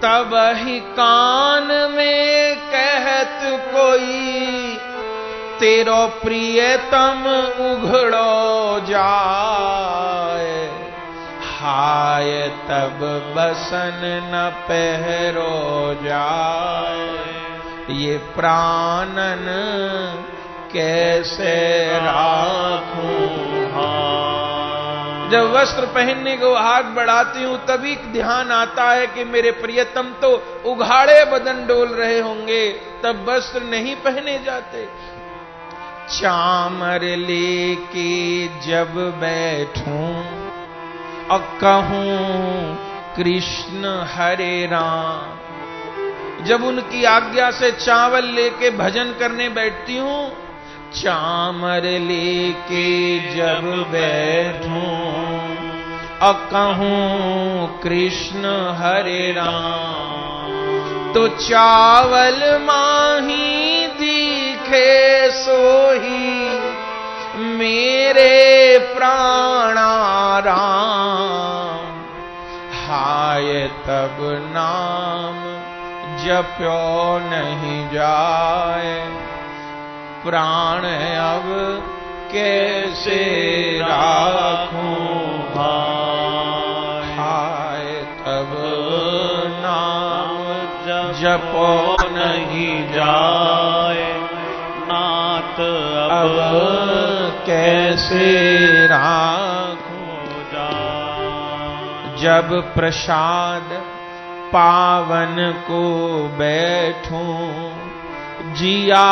तब ही कान में कहत कोई, तेरो प्रियतम उघड़ो जाए हाय। तब बसन न पहरो जाए, ये प्राणन कैसे राखूं हाय। जब वस्त्र पहनने को हाथ बढ़ाती हूं तभी ध्यान आता है कि मेरे प्रियतम तो उघाड़े बदन डोल रहे होंगे, तब वस्त्र नहीं पहने जाते। चामर लेके जब बैठूं और कहूं कृष्ण हरे राम, जब उनकी आज्ञा से चावल लेके भजन करने बैठती हूं, चामर लेके जब बैठूं और कहूं कृष्ण हरे राम, तो चावल माही दिखे सोही मेरे प्राणाराम हाय। तब नाम जप्यो नहीं जाए, प्राण अब कैसे राखूं भाई। हाय तब नाम जपो नहीं जाए, नाथ अब कैसे राखूं जाए। जब प्रसाद पावन को बैठूं, जिया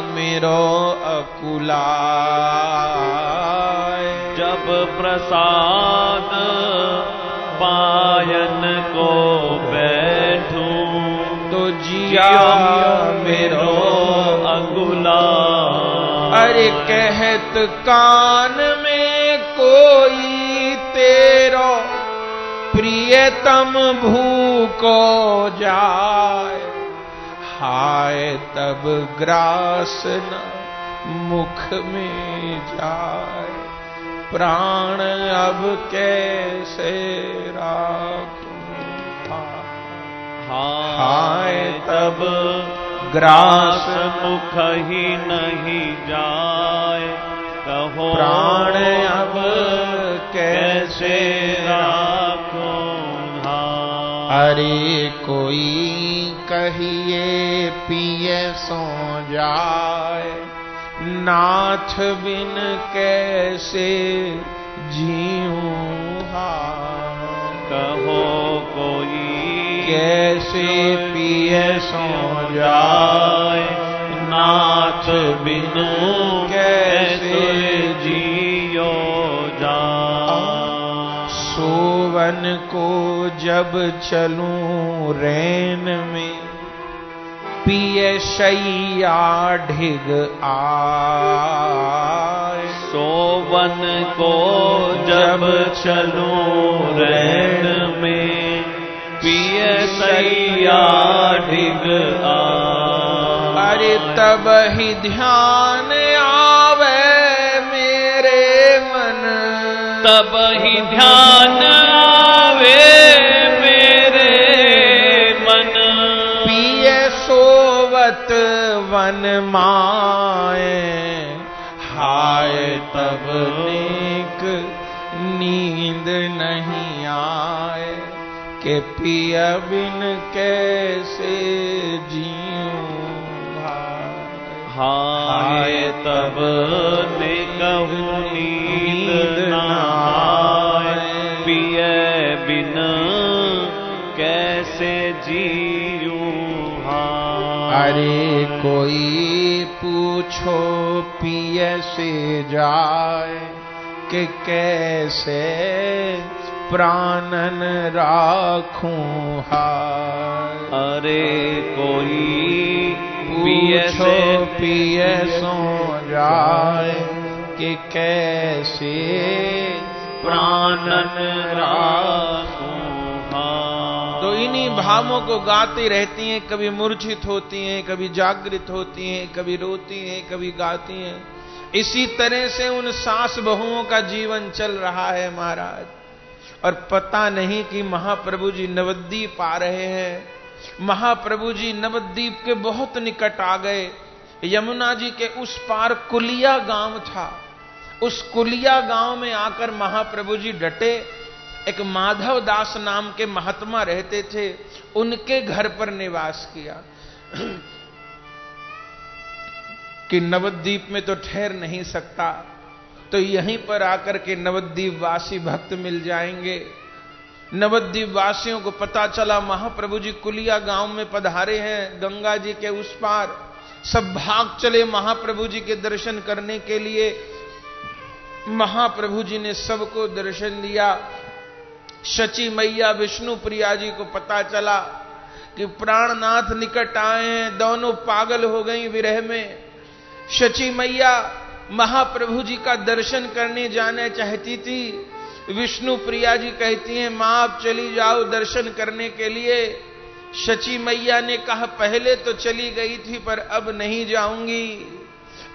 मेरो अकुलाए। जब प्रसाद पायन को बैठूं, तो जिया मेरो अकुलाए। अरे कहत कान में कोई तेरो, प्रियतम भूको जाए। हाय तब ग्रास न मुख में जाए, प्राण अब कैसे राखूं। हाय तब ग्रास मुख ही नहीं जाए, कहो प्राण अब कैसे राखूं। अरे कोई कहिए पिए सो जाए, नाथ बिन कैसे जीऊं। कहो कोई कैसे पिए सो जाए, नाथ बिन कैसे जियो जाए। सोवन को जब चलूं रैन में, पिए शैया ढिग आए। सोवन को जब चलूं रैन में, पिए शैया ढिग आए। अरे तब ही ध्यान आवे मेरे मन, तब ही ध्यान आवे मेरे मन। पिए सोवत वन माए, हाय तब नीक नींद नहीं आए, के पिया बिन कैसे जीऊं। हाय तब निकहु नींद न आए, पिए बिन कैसे जीऊं। अरे कोई पूछो पिए से जाए, कि कैसे प्राणन राखूं हाय। अरे कोई पूछो पिए सो जाए, कि कैसे प्राणन राखूं। तो इन्हीं भावों को गाती रहती हैं, कभी मूर्छित होती हैं, कभी जागृत होती हैं, कभी रोती हैं, कभी गाती हैं। इसी तरह से उन सास बहुओं का जीवन चल रहा है महाराज। और पता नहीं कि महाप्रभु जी नवद्वीप आ रहे हैं। महाप्रभु जी नवद्वीप के बहुत निकट आ गए। यमुना जी के उस पार कुलिया गांव था। उस कुलिया गांव में आकर महाप्रभु जी डटे। एक माधव दास नाम के महात्मा रहते थे, उनके घर पर निवास किया। कि नवद्वीप में तो ठहर नहीं सकता, तो यहीं पर आकर के नवद्वीप वासी भक्त मिल जाएंगे। नवद्वीप वासियों को पता चला महाप्रभु जी कुलिया गांव में पधारे हैं, गंगा जी के उस पार। सब भाग चले महाप्रभु जी के दर्शन करने के लिए। महाप्रभु जी ने सबको दर्शन दिया। शची मैया विष्णु प्रिया जी को पता चला कि प्राणनाथ निकट आए हैं, दोनों पागल हो गई विरह में। शची मैया महाप्रभु जी का दर्शन करने जाना चाहती थी। विष्णु प्रिया जी कहती हैं, मां आप चली जाओ दर्शन करने के लिए। शची मैया ने कहा, पहले तो चली गई थी पर अब नहीं जाऊंगी,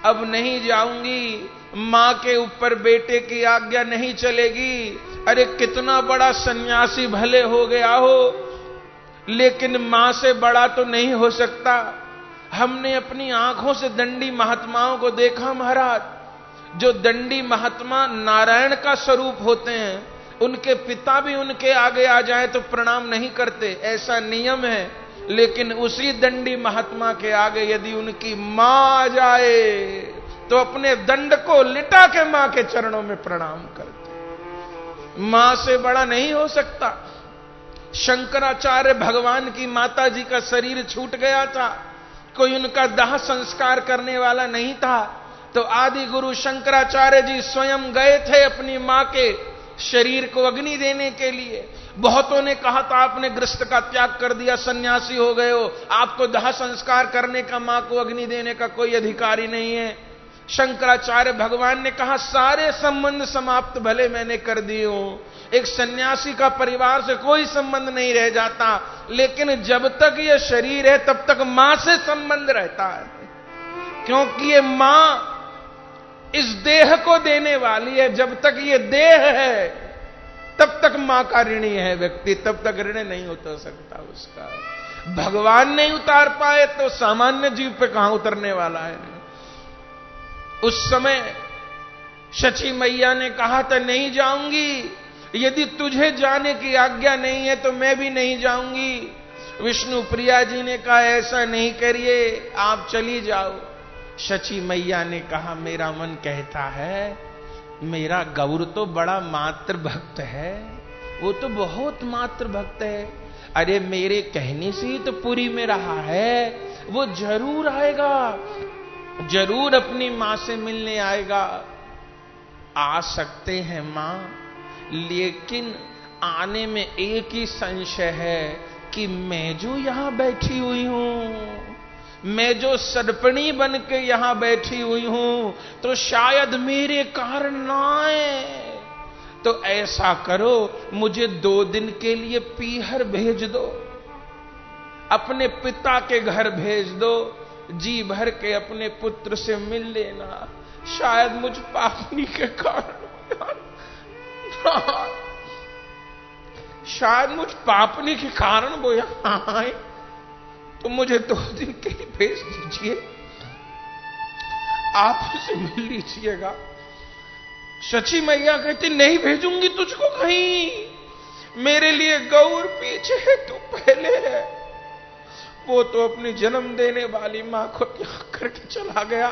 अब नहीं जाऊंगी। मां के ऊपर बेटे की आज्ञा नहीं चलेगी। अरे कितना बड़ा सन्यासी भले हो गया हो, लेकिन मां से बड़ा तो नहीं हो सकता। हमने अपनी आंखों से दंडी महात्माओं को देखा महाराज, जो दंडी महात्मा नारायण का स्वरूप होते हैं, उनके पिता भी उनके आगे आ जाए तो प्रणाम नहीं करते, ऐसा नियम है। लेकिन उसी दंडी महात्मा के आगे यदि उनकी मां आ जाए तो अपने दंड को लिटा के मां के चरणों में प्रणाम करते। मां से बड़ा नहीं हो सकता। शंकराचार्य भगवान की माता जी का शरीर छूट गया था, कोई उनका दाह संस्कार करने वाला नहीं था, तो आदि गुरु शंकराचार्य जी स्वयं गए थे अपनी मां के शरीर को अग्नि देने के लिए। बहुतों ने कहा था आपने गृहस्थ का त्याग कर दिया, सन्यासी हो गए हो, आपको दाह संस्कार करने का, मां को अग्नि देने का कोई अधिकार ही नहीं है। शंकराचार्य भगवान ने कहा सारे संबंध समाप्त भले मैंने कर दिए हो, एक सन्यासी का परिवार से कोई संबंध नहीं रह जाता, लेकिन जब तक ये शरीर है तब तक मां से संबंध रहता है, क्योंकि ये मां इस देह को देने वाली है। जब तक ये देह है तब तक मां का ऋणी है व्यक्ति, तब तक ऋण नहीं उतर सकता उसका। भगवान नहीं उतार पाए तो सामान्य जीव पे कहां उतरने वाला है। उस समय शची मैया ने कहा था नहीं जाऊंगी, यदि तुझे जाने की आज्ञा नहीं है तो मैं भी नहीं जाऊंगी। विष्णु प्रिया जी ने कहा ऐसा नहीं करिए, आप चली जाओ। शची मैया ने कहा मेरा मन कहता है, मेरा गौर तो बड़ा मात्र भक्त है, वो तो बहुत मात्र भक्त है, अरे मेरे कहने से ही तो पुरी में रहा है, वो जरूर आएगा, जरूर अपनी मां से मिलने आएगा। आ सकते हैं मां, लेकिन आने में एक ही संशय है कि मैं जो यहां बैठी हुई हूं, मैं जो सदपणी बन के यहां बैठी हुई हूं, तो शायद मेरे कारण ना आए। तो ऐसा करो, मुझे 2 दिन के लिए पीहर भेज दो, अपने पिता के घर भेज दो, जी भर के अपने पुत्र से मिल लेना, शायद मुझ पापनी के कारण, शायद मुझ पापनी के कारण वो यहां आए, तो मुझे 2 दिन के लिए भेज दीजिए, आप उसे मिल लीजिएगा। शची मैया कहती नहीं भेजूंगी तुझको कहीं, मेरे लिए गौर पीछे है, तू पहले है। वो तो अपनी जन्म देने वाली मां को त्याग करके चला गया,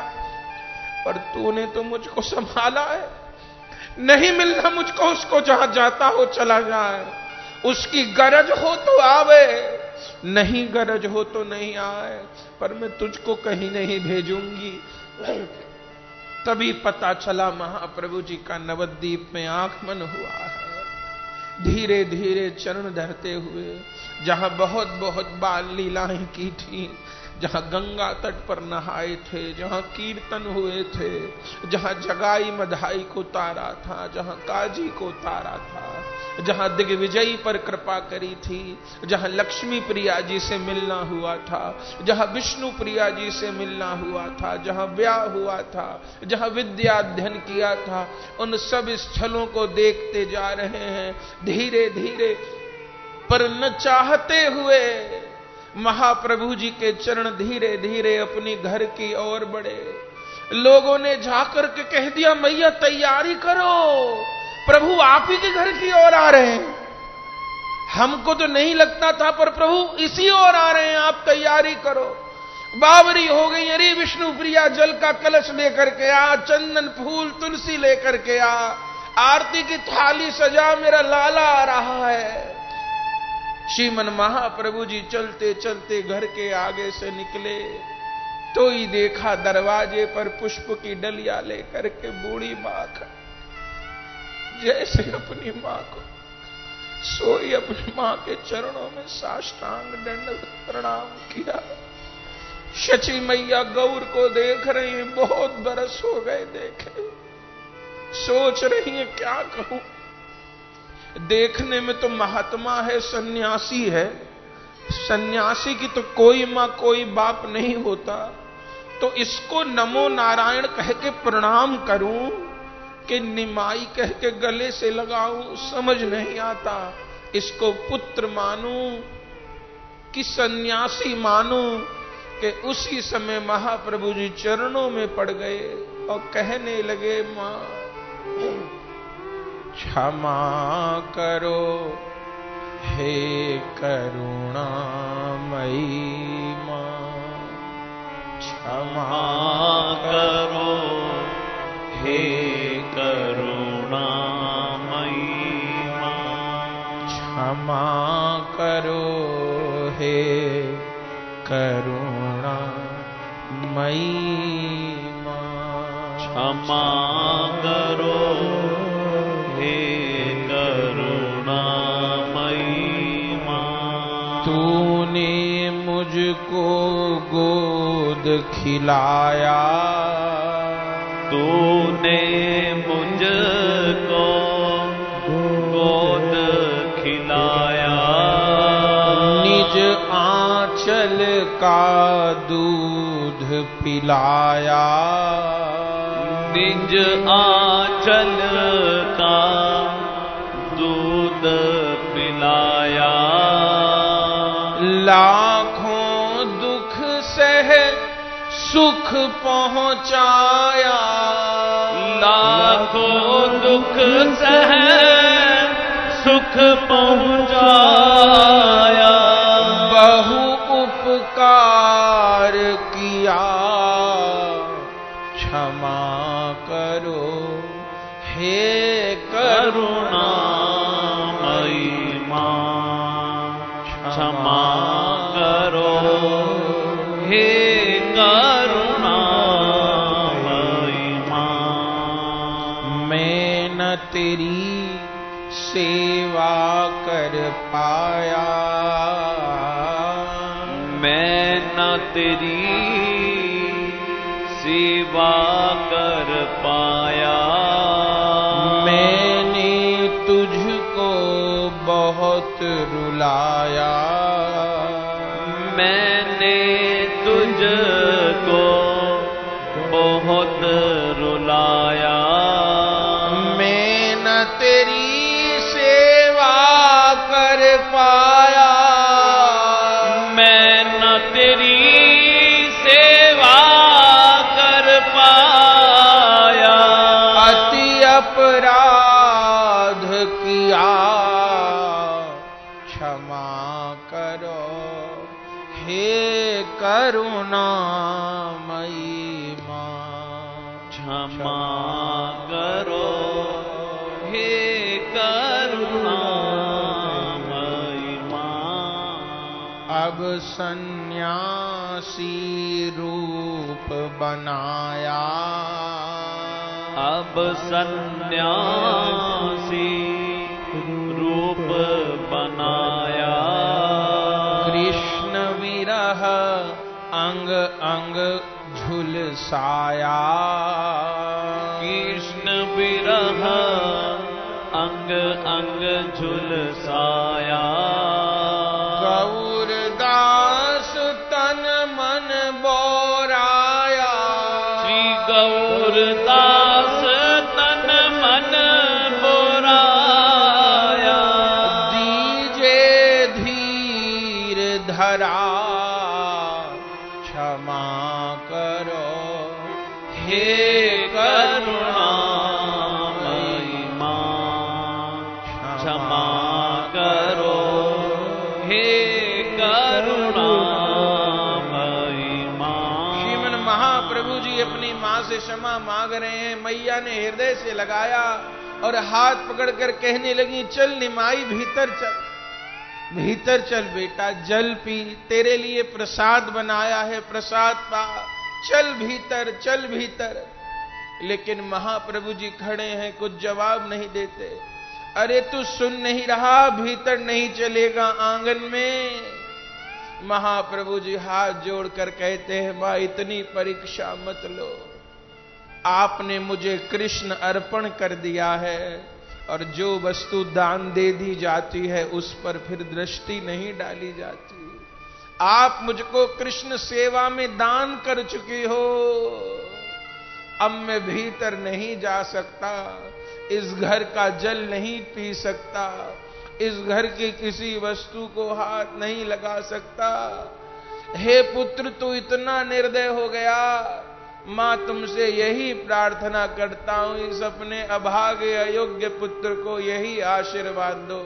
पर तूने तो मुझको संभाला है, नहीं मिलना मुझको उसको, जहां जाता हो चला जाए, उसकी गरज हो तो आवे, नहीं गरज हो तो नहीं आए, पर मैं तुझको कहीं नहीं भेजूंगी। तभी पता चला महाप्रभु जी का नवद्वीप में आगमन हुआ है। धीरे धीरे चरण धरते हुए, जहां बहुत बहुत बाल लीलाएं की थी, जहां गंगा तट पर नहाए थे, जहां कीर्तन हुए थे, जहां जगाई मधाई को तारा था, जहां काजी को तारा था, जहां दिग्विजयी पर कृपा करी थी, जहां लक्ष्मी प्रिया जी से मिलना हुआ था, जहां विष्णु प्रिया जी से मिलना हुआ था, जहां ब्याह हुआ था, जहां विद्या अध्ययन किया था, उन सब स्थलों को देखते जा रहे हैं धीरे धीरे। पर न चाहते हुए महाप्रभु जी के चरण धीरे धीरे अपनी घर की ओर बढ़े। लोगों ने जाकर के कह दिया मैया तैयारी करो, प्रभु आप ही के घर की ओर आ रहे हैं। हमको तो नहीं लगता था, पर प्रभु इसी ओर आ रहे हैं, आप तैयारी करो। बावरी हो गई, अरे विष्णु प्रिया जल का कलश लेकर के आ, चंदन फूल तुलसी लेकर के आ, आरती की थाली सजा, मेरा लाला आ रहा है। श्रीमन महाप्रभु जी चलते चलते घर के आगे से निकले तो ही देखा दरवाजे पर पुष्प की डलिया लेकर के बूढ़ी मां खड़ी, जैसे अपनी मां को सोई अपनी मां के चरणों में साष्टांग दंडवत प्रणाम किया। शची मैया गौर को देख रही है, बहुत बरस हो गए देखे, सोच रही है क्या कहूं। देखने में तो महात्मा है, सन्यासी है, सन्यासी की तो कोई मां कोई बाप नहीं होता, तो इसको नमो नारायण कह के प्रणाम करूं कि निमाई कह के गले से लगाऊं, समझ नहीं आता। इसको पुत्र मानूं कि सन्यासी मानूं, कि उसी समय महाप्रभु जी चरणों में पड़ गए और कहने लगे, मां क्षमा करो हे करुणामयी मां, क्षमा करो हे करुणामयी मां, क्षमा करो हे करुणामयी मां, क्षमा करो हे करुणामयी मां। तूने मुझको गोद खिलाया, तूने मुझको गोद खिलाया, निज आंचल का दूध पिलाया, निज आंचल का दूध पिलाया, लाखों दुख सह सुख पहुंचाया, लाखों दुख सह सुख पहुंचाया, बहु उपकार किया, क्षमा करो हे करुणामयी मां, क्षमा करो हे करुणामयी मां। मैं न तेरी सेवा कर पाया, मैं न तेरी सेवा कर पाया, मैंने तुझको बहुत रुलाया, मैंने तुझको बहुत रुलाया, मैं न तेरी सेवा कर पाया, मैं न तेरी सेवा कर पाया, अति अपराध किया, क्षमा करो हे करुणामयी मां, क्षमा करो हे करुणामयी मां। अब सन्यासी रूप बनाया, अब सन्यासी रूप बनाया, कृष्ण विरह अंग अंग झुलसाया, कृष्ण विरह अंग अंग झुलसाया, गौरदास तन मन बोराया, श्री गौरदास तन मन बोराया, दीजे धीर धरा, क्षमा करो हे करुणामयी मां, क्षमा करो हे करुणामयी मां। श्रीमन महाप्रभु जी अपनी मां से क्षमा मांग रहे हैं। मैया ने हृदय से लगाया और हाथ पकड़कर कहने लगी, चल निमाई भीतर चल, भीतर चल बेटा, जल पी, तेरे लिए प्रसाद बनाया है, प्रसाद पा, चल भीतर, चल भीतर। लेकिन महाप्रभु जी खड़े हैं, कुछ जवाब नहीं देते। अरे तू सुन नहीं रहा, भीतर नहीं चलेगा आंगन में। महाप्रभु जी हाथ जोड़कर कहते हैं, मां इतनी परीक्षा मत लो, आपने मुझे कृष्ण अर्पण कर दिया है, और जो वस्तु दान दे दी जाती है उस पर फिर दृष्टि नहीं डाली जाती। आप मुझको कृष्ण सेवा में दान कर चुकी हो, अब मैं भीतर नहीं जा सकता, इस घर का जल नहीं पी सकता, इस घर की किसी वस्तु को हाथ नहीं लगा सकता। हे पुत्र, तू इतना निर्दय हो गया। मां तुमसे यही प्रार्थना करता हूं, इस अपने अभागे अयोग्य पुत्र को यही आशीर्वाद दो।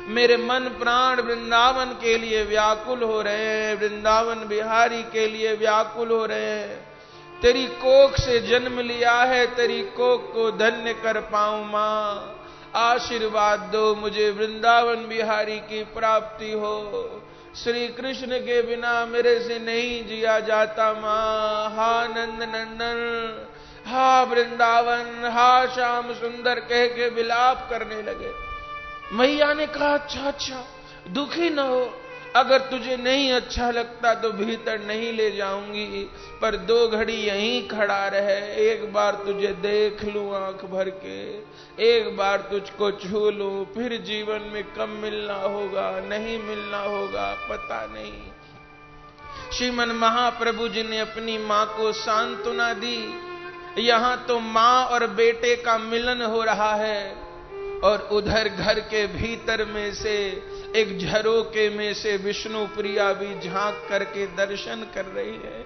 मेरे मन प्राण वृंदावन के लिए व्याकुल हो रहे हैं, वृंदावन बिहारी के लिए व्याकुल हो रहे हैं। तेरी कोख से जन्म लिया है, तेरी कोख को धन्य कर पाऊं मां। आशीर्वाद दो, मुझे वृंदावन बिहारी की प्राप्ति हो। श्री कृष्ण के बिना मेरे से नहीं जिया जाता मां। हा नंद नंदन, हा वृंदावन, हा श्याम सुंदर कह के विलाप करने लगे। मैया ने कहा, अच्छा दुखी न हो, अगर तुझे नहीं अच्छा लगता तो भीतर नहीं ले जाऊंगी, पर 2 घड़ी यहीं खड़ा रहे। एक बार तुझे देख लूं आंख भर के, एक बार तुझको छू लूं, फिर जीवन में कब मिलना होगा नहीं मिलना होगा पता नहीं। श्रीमन महाप्रभु जी ने अपनी मां को सांत्वना दी। यहां तो मां और बेटे का मिलन हो रहा है, और उधर घर के भीतर में से एक झरोके में से विष्णु प्रिया भी झांक करके दर्शन कर रही है।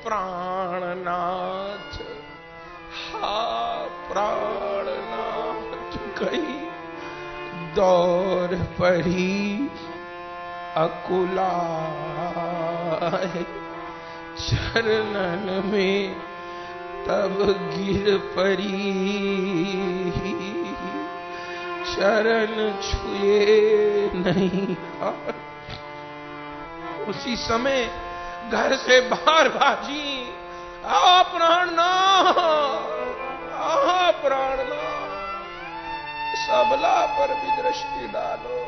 प्राणनाथ, हा प्राणनाथ, कहीं दौड़ पड़ी अकुला चरणन में तब गिर पड़ी, चरण छुए नहीं। उसी समय घर से बाहर बाजी, आ प्राणनाथ, आ प्राणनाथ, सबला पर भी दृष्टि डालो,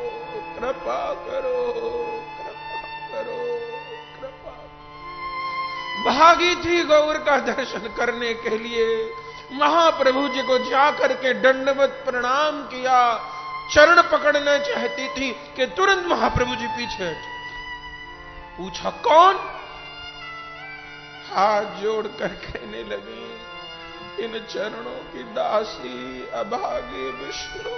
कृपा करो, कृपा करो, कृपा। भागी थी गौर का दर्शन करने के लिए। महाप्रभु जी को जाकर के दंडवत प्रणाम किया, चरण पकड़ना चाहती थी कि तुरंत महाप्रभु जी पीछे हटे। पूछा कौन? हाथ जोड़कर कहने लगे, इन चरणों की दासी अभागे विष्णु।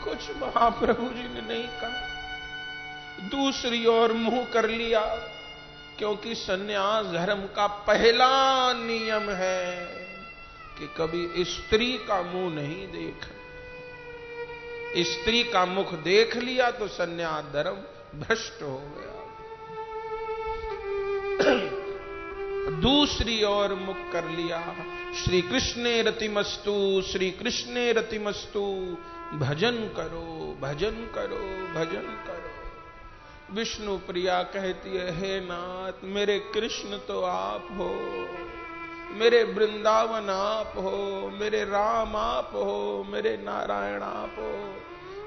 कुछ महाप्रभु जी ने नहीं कहा, दूसरी ओर मुंह कर लिया, क्योंकि सन्यास धर्म का पहला नियम है कि कभी स्त्री का मुंह नहीं देखना। स्त्री का मुख देख लिया तो सन्यास धर्म भ्रष्ट हो गया। दूसरी ओर मुख कर लिया। श्री कृष्णे रतिमस्तु, श्री कृष्णे रतिमस्तु, भजन करो, भजन करो, भजन करो। विष्णु प्रिया कहती है, हे नाथ, मेरे कृष्ण तो आप हो, मेरे वृंदावन आप हो, मेरे राम आप हो, मेरे नारायण आप हो।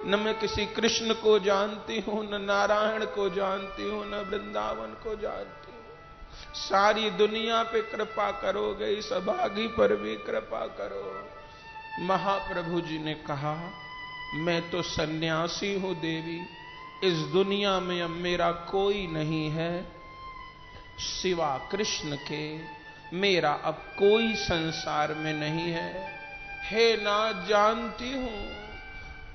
न मैं किसी कृष्ण को जानती हूं, न नारायण को जानती हूं, न वृंदावन को जानती हूं। सारी दुनिया पे कृपा करोगे, इस अभागी पर भी कृपा करो। महाप्रभु जी ने कहा, मैं तो सन्यासी हूं देवी, इस दुनिया में अब मेरा कोई नहीं है सिवा कृष्ण के, मेरा अब कोई संसार में नहीं है। हे नाथ, जानती हूं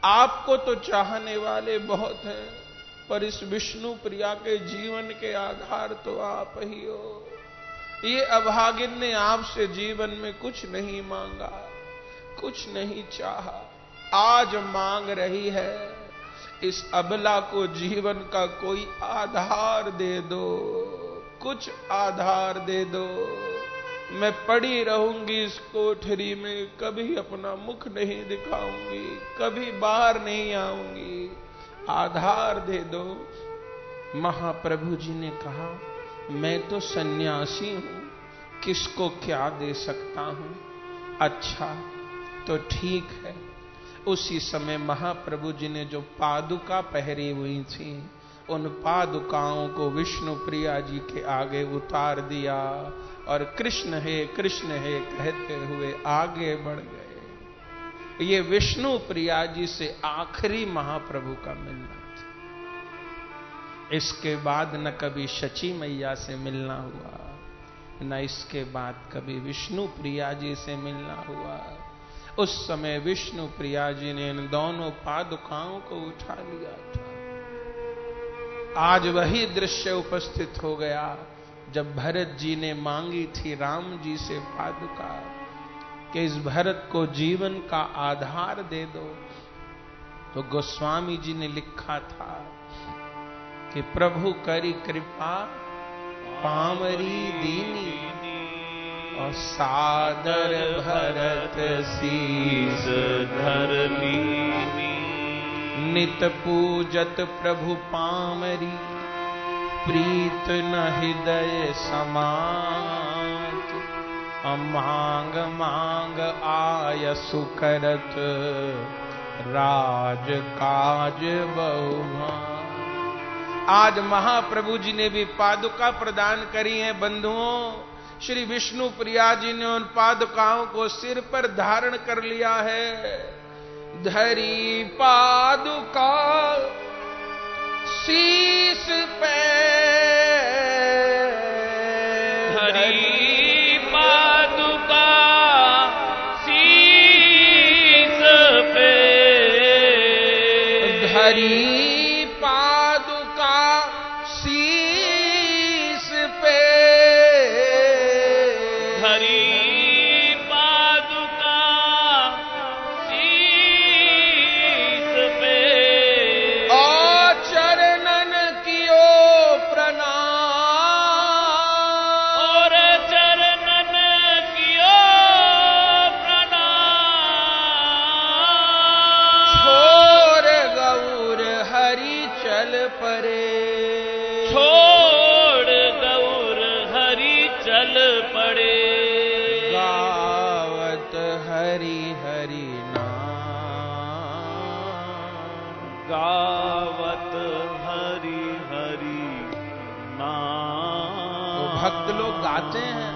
आपको तो चाहने वाले बहुत हैं, पर इस विष्णु प्रिया के जीवन के आधार तो आप ही हो। ये अभागिन ने आपसे जीवन में कुछ नहीं मांगा, कुछ नहीं चाहा, आज मांग रही है। इस अबला को जीवन का कोई आधार दे दो, कुछ आधार दे दो। मैं पड़ी रहूंगी इस कोठरी में, कभी अपना मुख नहीं दिखाऊंगी, कभी बाहर नहीं आऊंगी, आधार दे दो। महाप्रभु जी ने कहा, मैं तो सन्यासी हूं, किसको क्या दे सकता हूं? अच्छा तो ठीक है। उसी समय महाप्रभु जी ने जो पादुका पहरी हुई थी, उन पादुकाओं को विष्णु प्रिया जी के आगे उतार दिया और कृष्ण है कहते हुए आगे बढ़ गए। ये विष्णु प्रिया जी से आखिरी महाप्रभु का मिलना था। इसके बाद न कभी शची मैया से मिलना हुआ, न इसके बाद कभी विष्णु प्रिया जी से मिलना हुआ। उस समय विष्णु प्रिया जी ने इन दोनों पादुकाओं को उठा लिया था। आज वही दृश्य उपस्थित हो गया जब भरत जी ने मांगी थी राम जी से पादुका कि इस भरत को जीवन का आधार दे दो, तो गोस्वामी जी ने लिखा था कि प्रभु करी कृपा पामरी दीनी और सादर भरत शीस धर लीनी। नित पूजत प्रभु पामरी प्रीत न हृदय समात। मांग मांग आयसु करत राज काज बहुमान। आज महाप्रभु जी ने भी पादुका प्रदान करी है। बंधुओं, श्री विष्णु प्रिया जी ने उन पादुकाओं को सिर पर धारण कर लिया है। धरी पादुका शीस पे, धरी पादुका शीस पे, धरी पादुका शीस पे, धरी पादुका शीस पे, और चरणन कियो प्रणाम, और चरणन कियो प्रणाम। छोर गौर हरि चल परे, छोड़ गौर हरि चल पड़े। गावत हरि हरि नाम, गावत हरि हरि नाम। तो भक्त लोग गाते हैं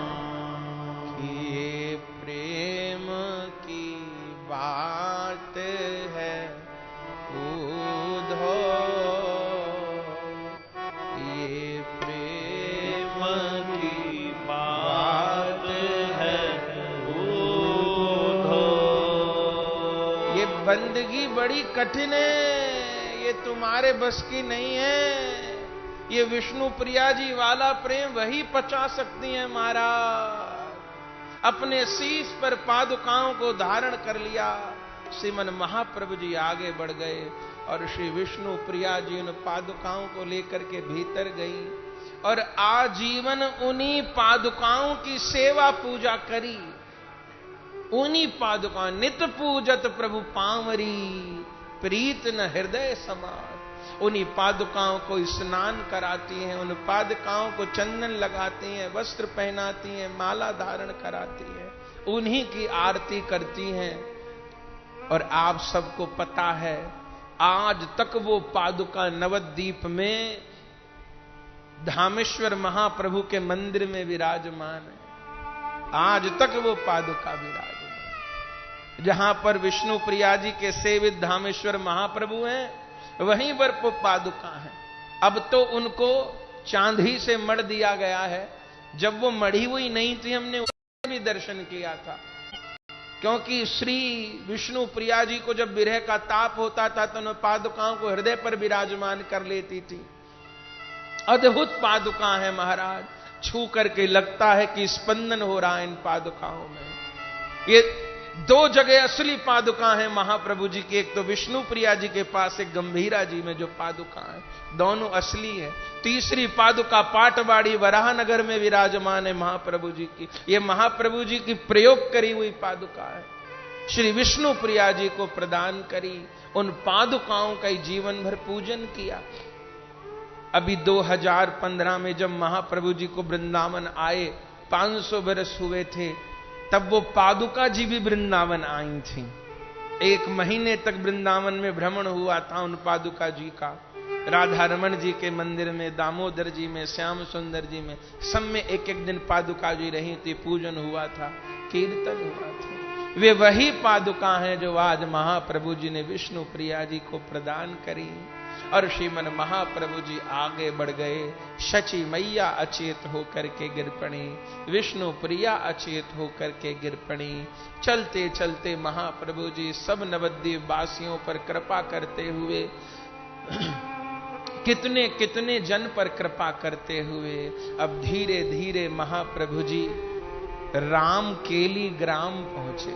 कि ये प्रेम की बात है उधो, ये प्रेम की बात है उधो। ये बंदगी बड़ी कठिन है, ये तुम्हारे बस की नहीं है। ये विष्णु प्रिया जी वाला प्रेम वही पचा सकती है महाराज। अपने शीश पर पादुकाओं को धारण कर लिया। श्रीमन महाप्रभु जी आगे बढ़ गए और श्री विष्णु प्रिया जी उन पादुकाओं को लेकर के भीतर गई और आजीवन उन्हीं पादुकाओं की सेवा पूजा करी। उन्हीं पादुका नित पूजत प्रभु पामरी प्रीत न हृदय समाज। उन्हीं पादुकाओं को स्नान कराती हैं, उन पादुकाओं को चंदन लगाती हैं, वस्त्र पहनाती हैं, माला धारण कराती हैं, उन्हीं की आरती करती हैं। और आप सबको पता है आज तक वो पादुका नवद्वीप में धामेश्वर महाप्रभु के मंदिर में विराजमान है। आज तक वो पादुका विराजमान, जहां पर विष्णु प्रिया जी के सेवित धामेश्वर महाप्रभु हैं वहीं पर वो पादुका है। अब तो उनको चांदी से मढ़ दिया गया है। जब वो मढ़ी हुई नहीं थी हमने उसमें भी दर्शन किया था, क्योंकि श्री विष्णु प्रिया जी को जब विरह का ताप होता था तो उन पादुकाओं को हृदय पर विराजमान कर लेती थी। अद्भुत पादुका है महाराज, छू करके लगता है कि स्पंदन हो रहा है इन पादुकाओं में। ये दो जगह असली पादुका है महाप्रभु जी की। एक तो विष्णु प्रिया जी के पास, एक गंभीरा जी में जो पादुका है, दोनों असली है। तीसरी पादुका पाटवाड़ी वराहनगर में विराजमान है महाप्रभु जी की। ये महाप्रभु जी की प्रयोग करी हुई पादुका है, श्री विष्णु प्रिया जी को प्रदान करी। उन पादुकाओं का ही जीवन भर पूजन किया। अभी 2015 में जब महाप्रभु जी को वृंदावन आए, 500 बरस हुए थे, तब वो पादुका जी भी वृंदावन आई थी। 1 महीने तक वृंदावन में भ्रमण हुआ था उन पादुका जी का। राधा रमण जी के मंदिर में, दामोदर जी में, श्याम सुंदर जी में, सब में एक एक दिन पादुका जी रही थी, पूजन हुआ था, कीर्तन हुआ था। वे वही पादुका हैं जो आज महाप्रभु जी ने विष्णु प्रिया जी को प्रदान करी। और श्रीमन महाप्रभु जी आगे बढ़ गए। शची मैया अचेत होकर के गिर पड़ी, विष्णु प्रिया अचेत होकर के गिर पड़ी। चलते चलते महाप्रभु जी सब नवद्वीप वासियों पर कृपा करते हुए कितने कितने जन पर कृपा करते हुए अब धीरे धीरे महाप्रभु जी राम केली ग्राम पहुंचे।